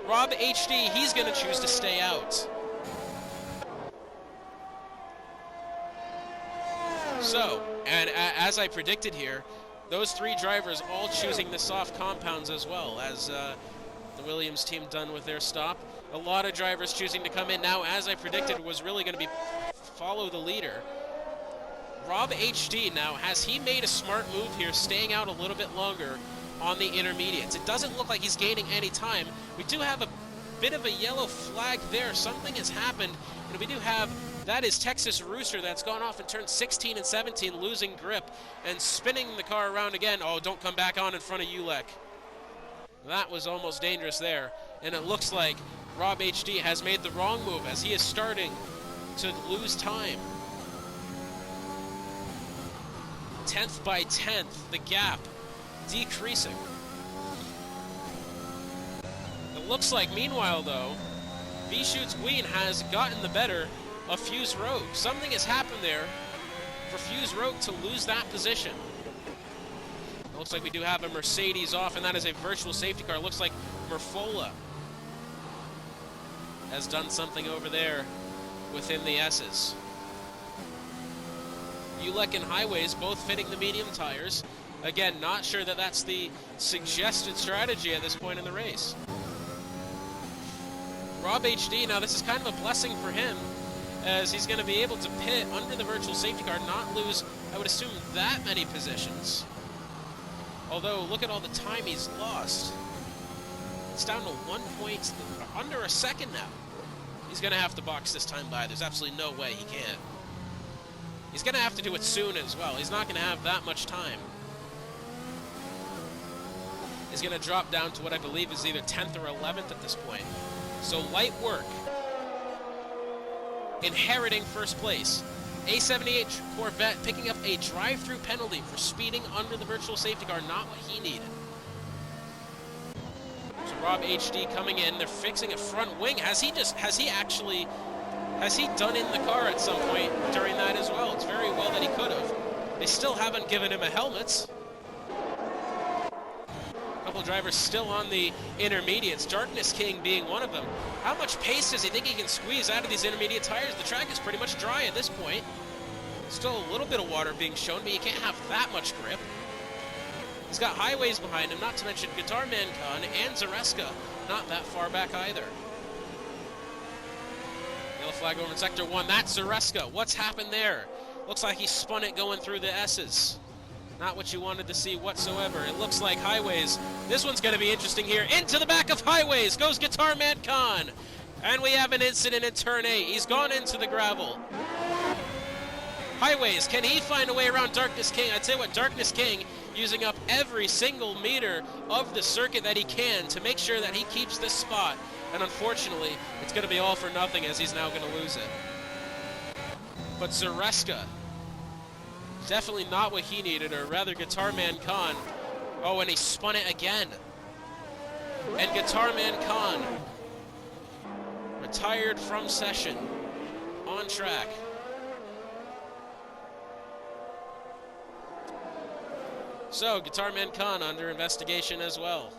Rob HD, he's going to choose to stay out. So, and as I predicted here, those 3 drivers all choosing the soft compounds as well, as the Williams team done with their stop. A lot of drivers choosing to come in now, as I predicted, was really going to be follow the leader. Rob HD now, has he made a smart move here, staying out a little bit longer on the intermediates? It doesn't look like he's gaining any time. We do have a bit of a yellow flag there. Something has happened, and we do have, that is Texas Rooster that's gone off in turns 16 and 17, losing grip and spinning the car around again. Oh, don't come back on in front of Ulek. That was almost dangerous there, and it looks like Rob HD has made the wrong move as he is starting to lose time. 10th by 10th, the gap decreasing. It looks like, meanwhile, though, V-Shoots Queen has gotten the better of Fuse Rogue. Something has happened there for Fuse Rogue to lose that position. looks like we do have a Mercedes off, and that is a virtual safety car. Looks like Merfola has done something over there within the S's. Ulek and Highways both fitting the medium tires. Again, not sure that that's the suggested strategy at this point in the race. Rob HD, now this is kind of a blessing for him, as he's going to be able to pit under the virtual safety car, not lose, I would assume, that many positions. Although, look at all the time he's lost. It's down to 1 point, under a second now. He's going to have to box this time by. There's absolutely no way he can't. He's going to have to do it soon as well. He's not going to have that much time. He's going to drop down to what I believe is either 10th or 11th at this point. So light work. Inheriting first place. A78 Corvette picking up a drive-through penalty for speeding under the virtual safety car, not what he needed. So Rob HD coming in, they're fixing a front wing. Has he done in the car at some point during that as well? It's very well that he could have. They still haven't given him a helmet. Couple drivers still on the intermediates, Darkness King being one of them. How much pace does he think he can squeeze out of these intermediate tires? The track is pretty much dry at this point. Still a little bit of water being shown, but you can't have that much grip. He's got Highways behind him, not to mention Guitar Man Khan and Zareska, not that far back either. Yellow flag over in Sector 1, that's Zareska. What's happened there? Looks like he spun it going through the S's. Not what you wanted to see whatsoever. It looks like Highways. This one's going to be interesting here. Into the back of Highways goes Guitar Man Khan. And we have an incident in turn 8. He's gone into the gravel. Highways, can he find a way around Darkness King? I'd say what, Darkness King using up every single meter of the circuit that he can to make sure that he keeps this spot. And unfortunately, it's going to be all for nothing as he's now going to lose it. But Zareska, definitely not what he needed, or rather Guitar Man Khan. Oh, and he spun it again. And Guitar Man Khan retired from session on track. So, Guitar Man Khan under investigation as well.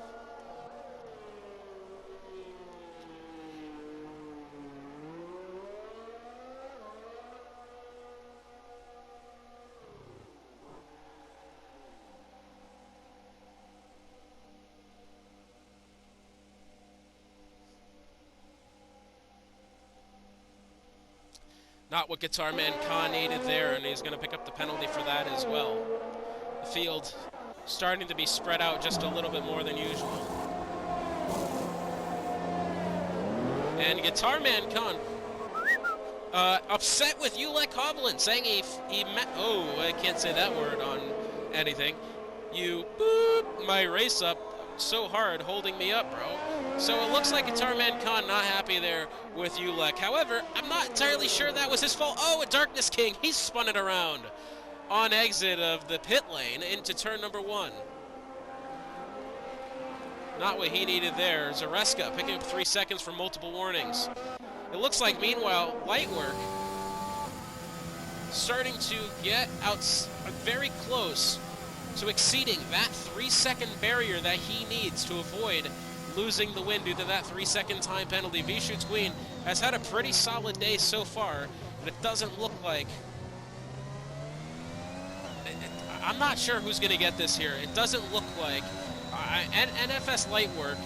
Not what Guitar Man Khan needed there, and he's going to pick up the penalty for that as well. The field starting to be spread out just a little bit more than usual. And Guitar Man Khan upset with Ulek Hovland, saying he met... Oh, I can't say that word on anything. You boop my race up so hard holding me up, bro. So it looks like Guitar Man Khan not happy there with Ulek. However, I'm not entirely sure that was his fault. Oh, a Darkness King, he spun it around on exit of the pit lane into turn number 1. Not what he needed there. Zareska picking up 3 seconds for multiple warnings. It looks like, meanwhile, Lightwork starting to get out very close to exceeding that 3-second barrier that he needs to avoid losing the win due to that 3-second time penalty. V-Shoots Queen has had a pretty solid day so far, but it doesn't look like... I'm not sure who's going to get this here. It doesn't look like... NFS Lightwork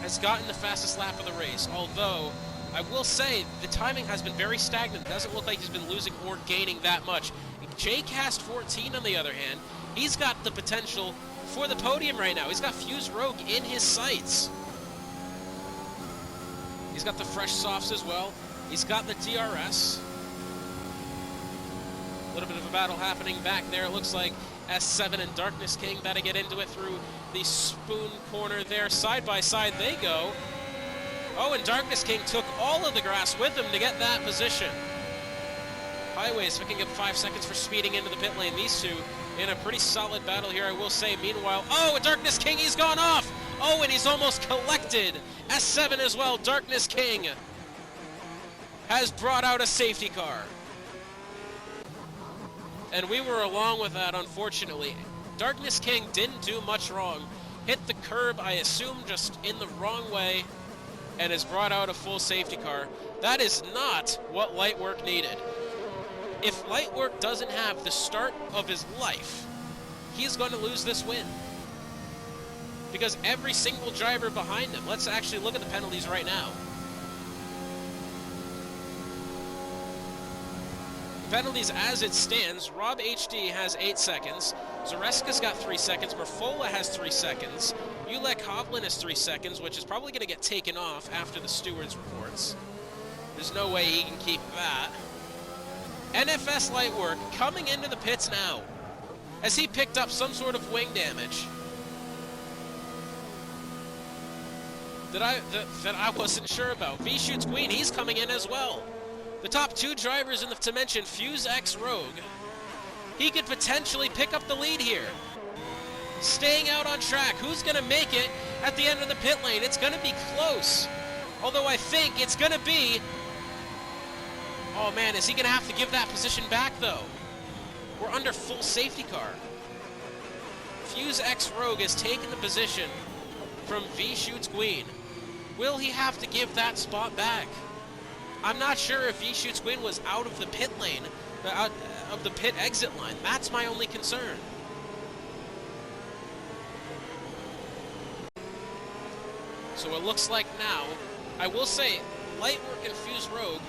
has gotten the fastest lap of the race, although I will say the timing has been very stagnant. It doesn't look like he's been losing or gaining that much. JCast 14, on the other hand, he's got the potential for the podium right now. He's got Fuse Rogue in his sights. He's got the fresh softs as well. He's got the DRS. A little bit of a battle happening back there. It looks like S7 and Darkness King got to get into it through the spoon corner there. Side by side they go. Oh, and Darkness King took all of the grass with him to get that position. Highways picking up 5 seconds for speeding into the pit lane. These two in a pretty solid battle here, I will say. Meanwhile, oh, Darkness King, he's gone off. Oh, and he's almost collected. S7 as well. Darkness King has brought out a safety car. And we were along with that, unfortunately. Darkness King didn't do much wrong. Hit the curb, I assume, just in the wrong way, and has brought out a full safety car. That is not what Lightwork needed. If Lightwork doesn't have the start of his life, he's going to lose this win. Because every single driver behind him, let's actually look at the penalties right now. The penalties as it stands, Rob HD has 8 seconds, Zareska's got 3 seconds, Merfola has 3 seconds, Ulek Hovland has 3 seconds, which is probably going to get taken off after the stewards' reports. There's no way he can keep that. NFS Lightwork coming into the pits now, as he picked up some sort of wing damage that I wasn't sure about. V-Shoots Queen, he's coming in as well. The top 2 drivers in the, to mention Fuse X Rogue. He could potentially pick up the lead here. Staying out on track. Who's going to make it at the end of the pit lane? It's going to be close. Although I think it's going to be... Oh man, is he going to have to give that position back though? We're under full safety car. Fuse X Rogue has taken the position from V-Shoots Queen. Will he have to give that spot back? I'm not sure if V-Shoots Queen was out of the pit lane, out of the pit exit line. That's my only concern. So it looks like now, I will say, Lightwork and Fuse Rogue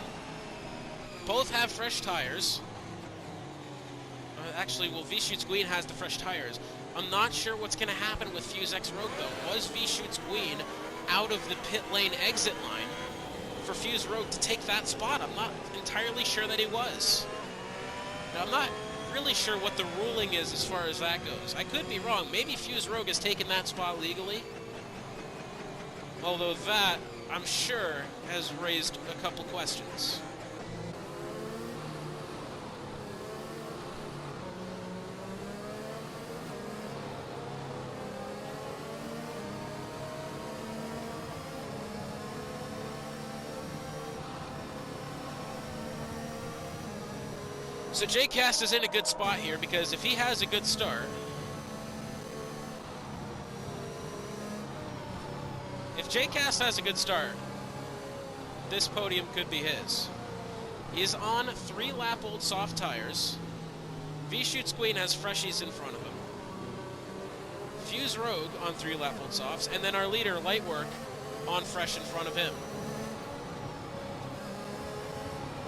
both have fresh tires. Actually, well, V-Shoots Queen has the fresh tires. I'm not sure what's going to happen with Fuse X Rogue, though. Was V-Shoots Queen out of the pit lane exit line for Fuse Rogue to take that spot? I'm not entirely sure that he was. Now, I'm not really sure what the ruling is as far as that goes. I could be wrong. Maybe Fuse Rogue has taken that spot legally. Although that, I'm sure, has raised a couple questions. So JCast is in a good spot here, because if he has a good start, if JCast has a good start, this podium could be his. He's on 3-lap-old soft tires. V-Shoots Queen has freshies in front of him. Fuse Rogue on 3-lap-old softs, and then our leader, Lightwork, on fresh in front of him.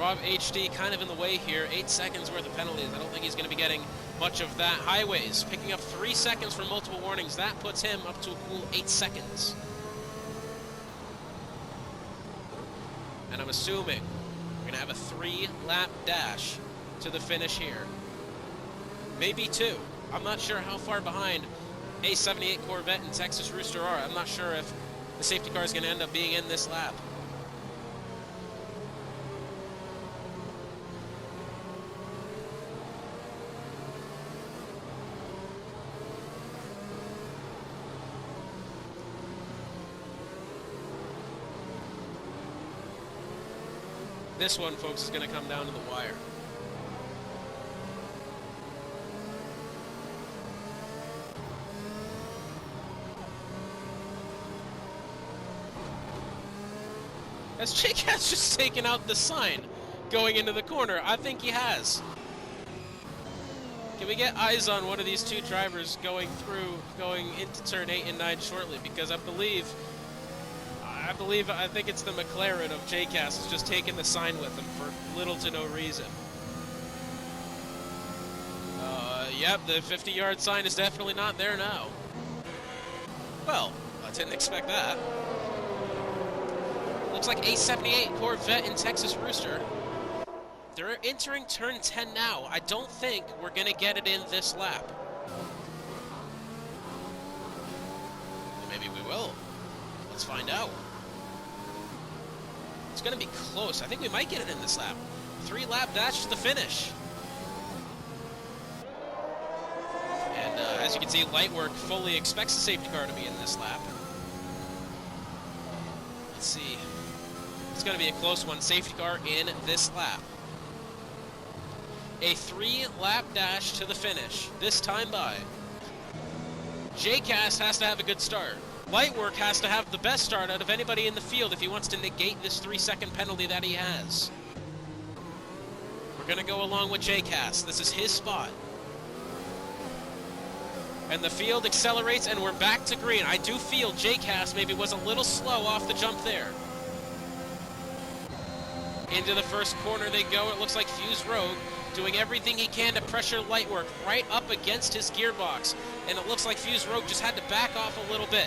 Rob HD kind of in the way here. 8 seconds worth of penalties. I don't think he's going to be getting much of that. Highways picking up 3 seconds from multiple warnings. That puts him up to a cool 8 seconds. And I'm assuming we're going to have a 3-lap dash to the finish here. Maybe 2. I'm not sure how far behind A78 Corvette and Texas Rooster are. I'm not sure if the safety car is going to end up being in this lap. This one, folks, is going to come down to the wire. Has JCast just taken out the sign going into the corner? I think he has. Can we get eyes on one of these 2 drivers going into turn 8 and 9 shortly? Because I think it's the McLaren of JCast has just taken the sign with him for little to no reason. Yep, the 50-yard sign is definitely not there now. Well, I didn't expect that. Looks like A78 Corvette and Texas Rooster. They're entering turn 10 now. I don't think we're going to get it in this lap. Maybe we will. Let's find out. It's going to be close. I think we might get it in this lap. 3-lap dash to the finish. And as you can see, Lightwork fully expects the safety car to be in this lap. Let's see. It's going to be a close one. Safety car in this lap. A 3-lap dash to the finish. This time by J-Cast has to have a good start. Lightwork has to have the best start out of anybody in the field if he wants to negate this 3-second penalty that he has. We're going to go along with J-Cast. This is his spot. And the field accelerates, and we're back to green. I do feel J-Cast maybe was a little slow off the jump there. Into the first corner they go. It looks like Fuse Rogue doing everything he can to pressure Lightwork right up against his gearbox. And it looks like Fuse Rogue just had to back off a little bit.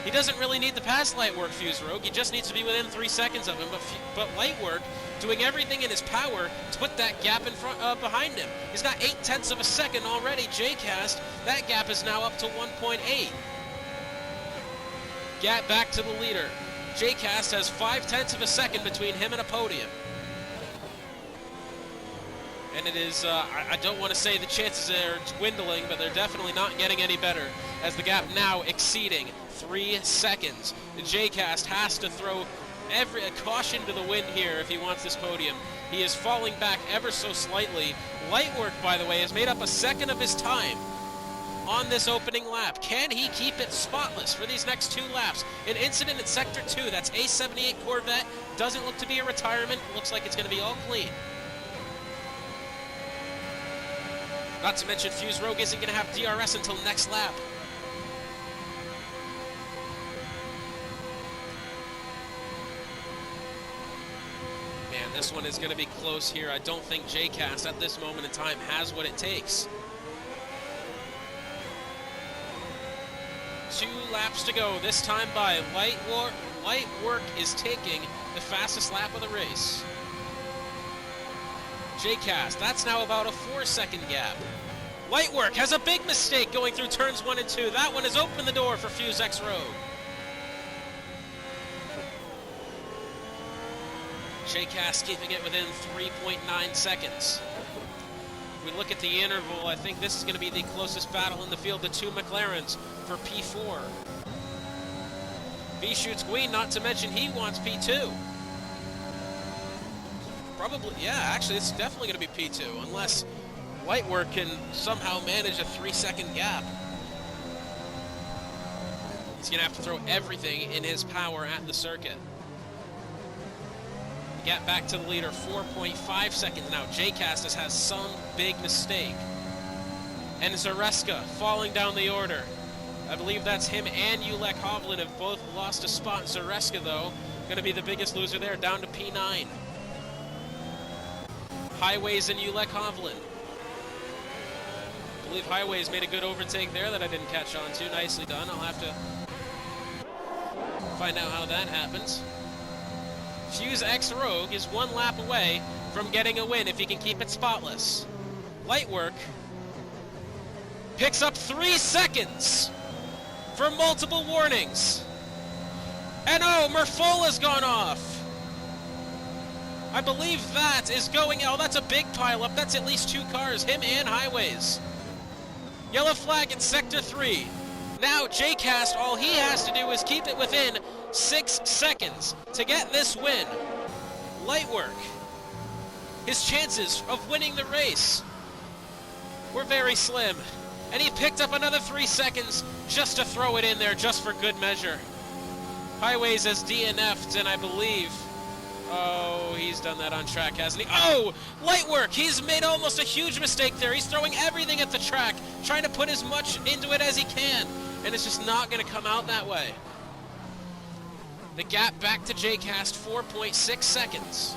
He doesn't really need to pass Lightwork, Fuse Rogue. He just needs to be within 3 seconds of him. But Lightwork doing everything in his power to put that gap in front behind him. He's got 0.8 of a second already. J-Cast, that gap is now up to 1.8. Gap back to the leader. J-Cast has 0.5 of a second between him and a podium. And it is, I don't want to say the chances are dwindling, but they're definitely not getting any better, as the gap now exceeding 3 seconds. J-Cast has to throw a caution to the wind here if he wants this podium. He is falling back ever so slightly. Lightwork, by the way, has made up a second of his time on this opening lap. Can he keep it spotless for these next 2 laps? An incident in Sector 2, that's A78 Corvette, doesn't look to be a retirement. Looks like it's going to be all clean. Not to mention, Fuse Rogue isn't going to have DRS until next lap. Man, this one is going to be close here. I don't think J-Cast at this moment in time has what it takes. 2 laps to go, this time by Lightwork is taking the fastest lap of the race. J-Cast, that's now about a 4-second gap. Lightwork has a big mistake going through turns 1 and 2. That one has opened the door for Fuse X Rogue. J-Cast keeping it within 3.9 seconds. If we look at the interval, I think this is going to be the closest battle in the field. The 2 McLarens for P4. B shoots Queen, not to mention he wants P2. Probably, yeah, actually, it's definitely going to be P2, unless Lightwork can somehow manage a 3-second gap. He's going to have to throw everything in his power at the circuit. Gap back to the leader, 4.5 seconds now. J-Cast has some big mistake. And Zareska falling down the order. I believe that's him and Ulek Hovland have both lost a spot. Zareska, though, going to be the biggest loser there, down to P9. Highways and Ulek Hovland. I believe Highways made a good overtake there that I didn't catch on to. Nicely done. I'll have to find out how that happens. Fuse X Rogue is 1 lap away from getting a win if he can keep it spotless. Lightwork picks up 3 seconds for multiple warnings. And oh, Murfola's gone off. I believe that is going, oh, that's a big pileup. That's at least 2 cars, him and Highways. Yellow flag in Sector 3. Now J-Cast, all he has to do is keep it within 6 seconds to get this win. Lightwork, his chances of winning the race were very slim. And he picked up another 3 seconds just to throw it in there, just for good measure. Highways has DNF'd, and I believe, oh, he's done that on track, hasn't he? Oh, Lightwork, he's made almost a huge mistake there. He's throwing everything at the track, trying to put as much into it as he can, and it's just not going to come out that way. The gap back to J-Cast, 4.6 seconds.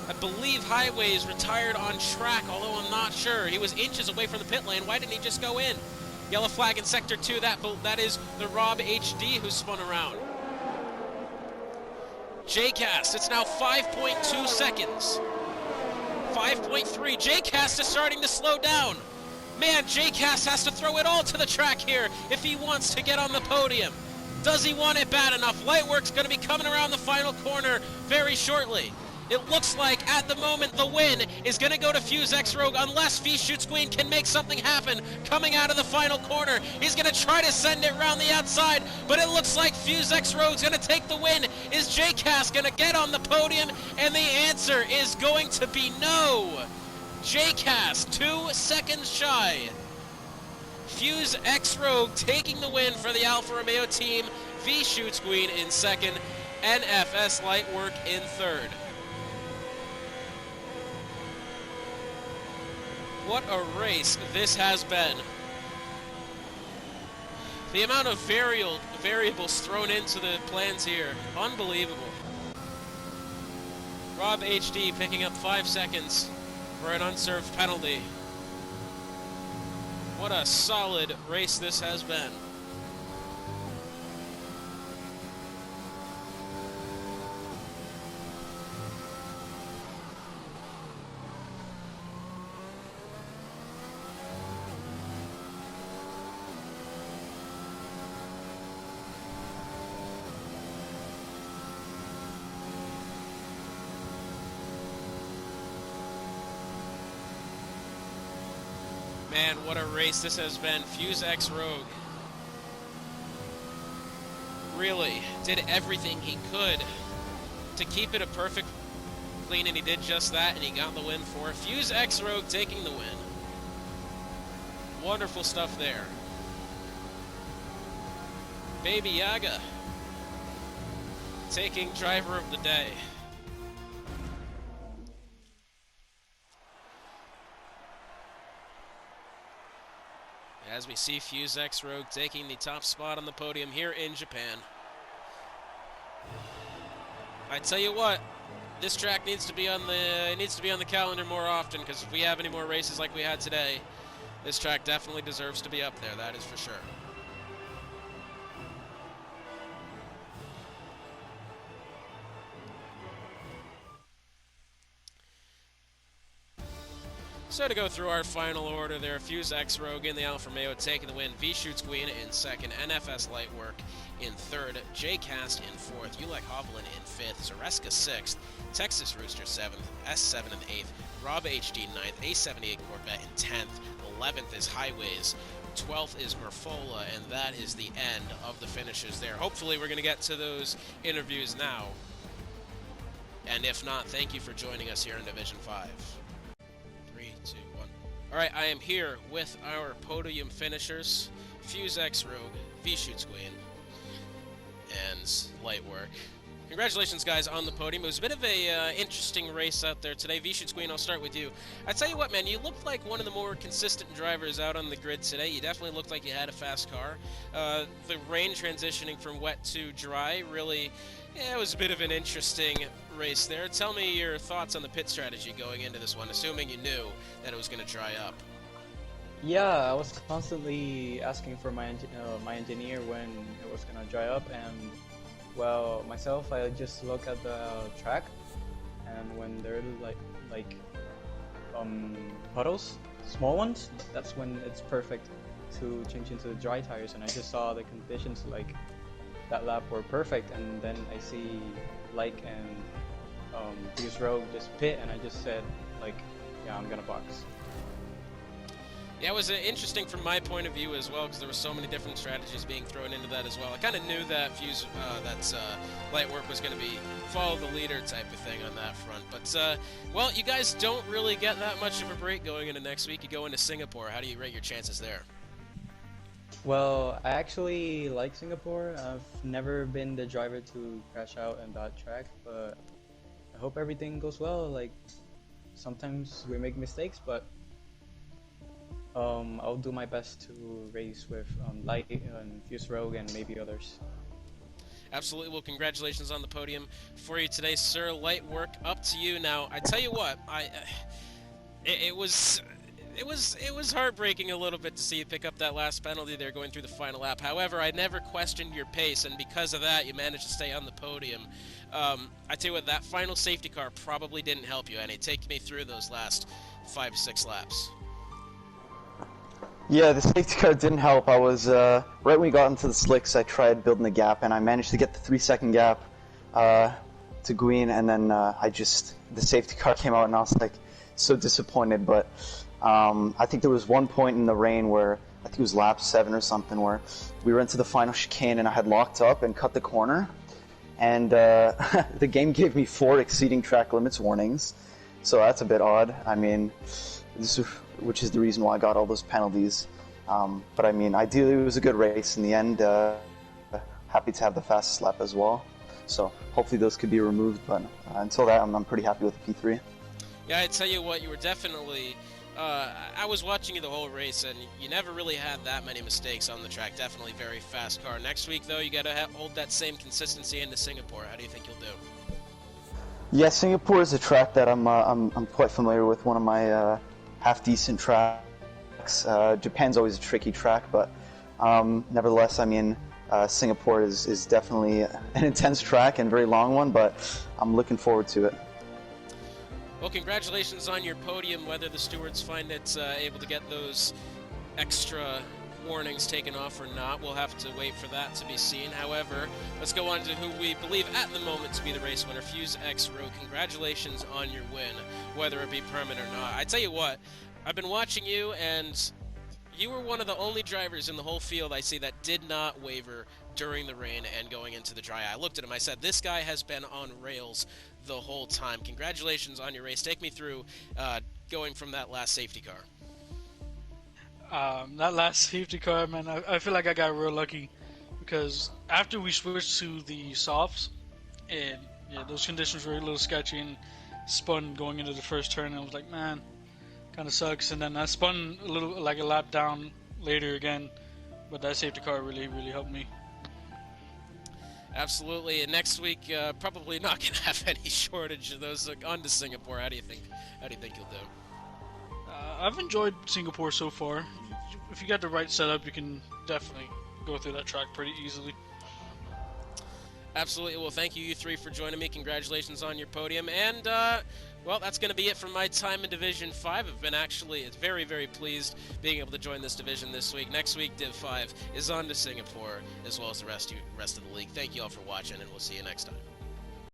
I believe Highways retired on track, although I'm not sure. He was inches away from the pit lane. Why didn't he just go in? Yellow flag in Sector 2. That is the Rob HD who spun around. J-Cast, it's now 5.2 seconds. 5.3. J-Cast is starting to slow down. Man, J-Cast has to throw it all to the track here if he wants to get on the podium. Does he want it bad enough? Lightwork's going to be coming around the final corner very shortly. It looks like, at the moment, the win is going to go to Fuse X Rogue unless Fuse Shoots Queen can make something happen coming out of the final corner. He's going to try to send it around the outside, but it looks like Fuse X Rogue's going to take the win. Is J-Cast going to get on the podium? And the answer is going to be no. J-Cast, 2 seconds shy Fuse X Rogue taking the win for the Alfa Romeo team. V Shoots Queen in second. NFS Lightwork in third. What a race this has been. The amount of variables thrown into the plans here, unbelievable. Rob HD picking up 5 seconds for an unserved penalty. What a solid race this has been. Man, what a race this has been. Fuse X Rogue really did everything he could to keep it a perfect clean, and he did just that, and he got the win for Fuse X Rogue taking the win. Wonderful stuff there. Baby Yaga taking driver of the day. As we see Fuse X Rogue taking the top spot on the podium here in Japan. I tell you what, this track needs to be on the calendar more often, because if we have any more races like we had today, this track definitely deserves to be up there, that is for sure. So to go through our final order there, Fuse X Rogue in the Alfa Romeo taking the win, V Shoots Queen in second, NFS Lightwork in third, J-Cast in fourth, Ulek Hovland in fifth, Zareska sixth, Texas Rooster seventh, S7 in eighth, Rob HD ninth, A78 Corvette in 10th, 11th is Highways, 12th is Murfola, and that is the end of the finishes there. Hopefully we're going to get to those interviews now. And if not, thank you for joining us here in Division 5. 3, 2, 1. Alright, I am here with our podium finishers, Fuse X Rogue, V Shoots Queen, and Lightwork. Congratulations, guys, on the podium. It was a bit of a interesting race out there today. V Shoots Queen, I'll start with you. I tell you what, man, you looked like one of the more consistent drivers out on the grid today. You definitely looked like you had a fast car. The rain transitioning from wet to dry really, yeah, it was a bit of an interesting race there. Tell me your thoughts on the pit strategy going into this one, assuming you knew that it was going to dry up. Yeah, I was constantly asking for my engineer when it was going to dry up, and well, myself, I just look at the track, and when there are like puddles, small ones, that's when it's perfect to change into the dry tires. And I just saw the conditions like that lap were perfect, and then I see Like and Fuse Rogue just pit, and I just said like, yeah, I'm gonna box. Yeah, it was interesting from my point of view as well, because there were so many different strategies being thrown into that as well. I kind of knew that Lightwork was going to be follow the leader type of thing on that front. But, well, you guys don't really get that much of a break going into next week. You go into Singapore. How do you rate your chances there? Well, I actually like Singapore. I've never been the driver to crash out in that track, but I hope everything goes well. Like, sometimes we make mistakes, but I'll do my best to race with Light and Fuse Rogue and maybe others. Absolutely. Well, congratulations on the podium for you today, sir. Lightwork, up to you now. I tell you what, it was heartbreaking a little bit to see you pick up that last penalty there going through the final lap. However, I never questioned your pace, and because of that, you managed to stay on the podium. I tell you what, that final safety car probably didn't help you any. Take me through those last 5 6 laps. Yeah, the safety car didn't help. I was, right when we got into the slicks, I tried building the gap, and I managed to get the 3-second gap to Gwyn, and then the safety car came out, and I was like so disappointed. But I think there was one point in the rain where, I think it was lap 7 or something, where we were into the final chicane, and I had locked up and cut the corner, and the game gave me 4 exceeding track limits warnings, so that's a bit odd. I mean, which is the reason why I got all those penalties. But I mean, ideally it was a good race in the end. Happy to have the fastest lap as well. So hopefully those could be removed, but until that, I'm pretty happy with the P3. Yeah, I tell you what, you were definitely... I was watching you the whole race, and you never really had that many mistakes on the track. Definitely very fast car. Next week, though, you got to hold that same consistency into Singapore. How do you think you'll do? Yeah, Singapore is a track that I'm quite familiar with. One of my half decent tracks. Japan's always a tricky track, but nevertheless, I mean, Singapore is definitely an intense track and very long one, but I'm looking forward to it. Well, congratulations on your podium. Whether the stewards find it able to get those extra warnings taken off or not, we'll have to wait for that to be seen. However, let's go on to who we believe at the moment to be the race winner, Fuse X Row. Congratulations on your win, whether it be permanent or not. I tell you what, I've been watching you, and you were one of the only drivers in the whole field I see that did not waver during the rain and going into the dry eye. I looked at him, I said, this guy has been on rails the whole time. Congratulations on your race. Take me through going from that last safety car. That last safety car, man, I feel like I got real lucky because after we switched to the softs, and yeah, those conditions were a little sketchy and spun going into the first turn, and I was like, man, kind of sucks. And then I spun a little, like a lap down later again, but that safety car really helped me. Absolutely, and next week probably not going to have any shortage of those. On to Singapore. How do you think you'll do? I've enjoyed Singapore so far. If you got the right setup, you can definitely go through that track pretty easily. Absolutely. Well, thank you three for joining me. Congratulations on your podium. And, well, that's going to be it for my time in Division 5. I've been very, very pleased being able to join this division this week. Next week, Div 5 is on to Singapore, as well as the rest of the league. Thank you all for watching, and we'll see you next time.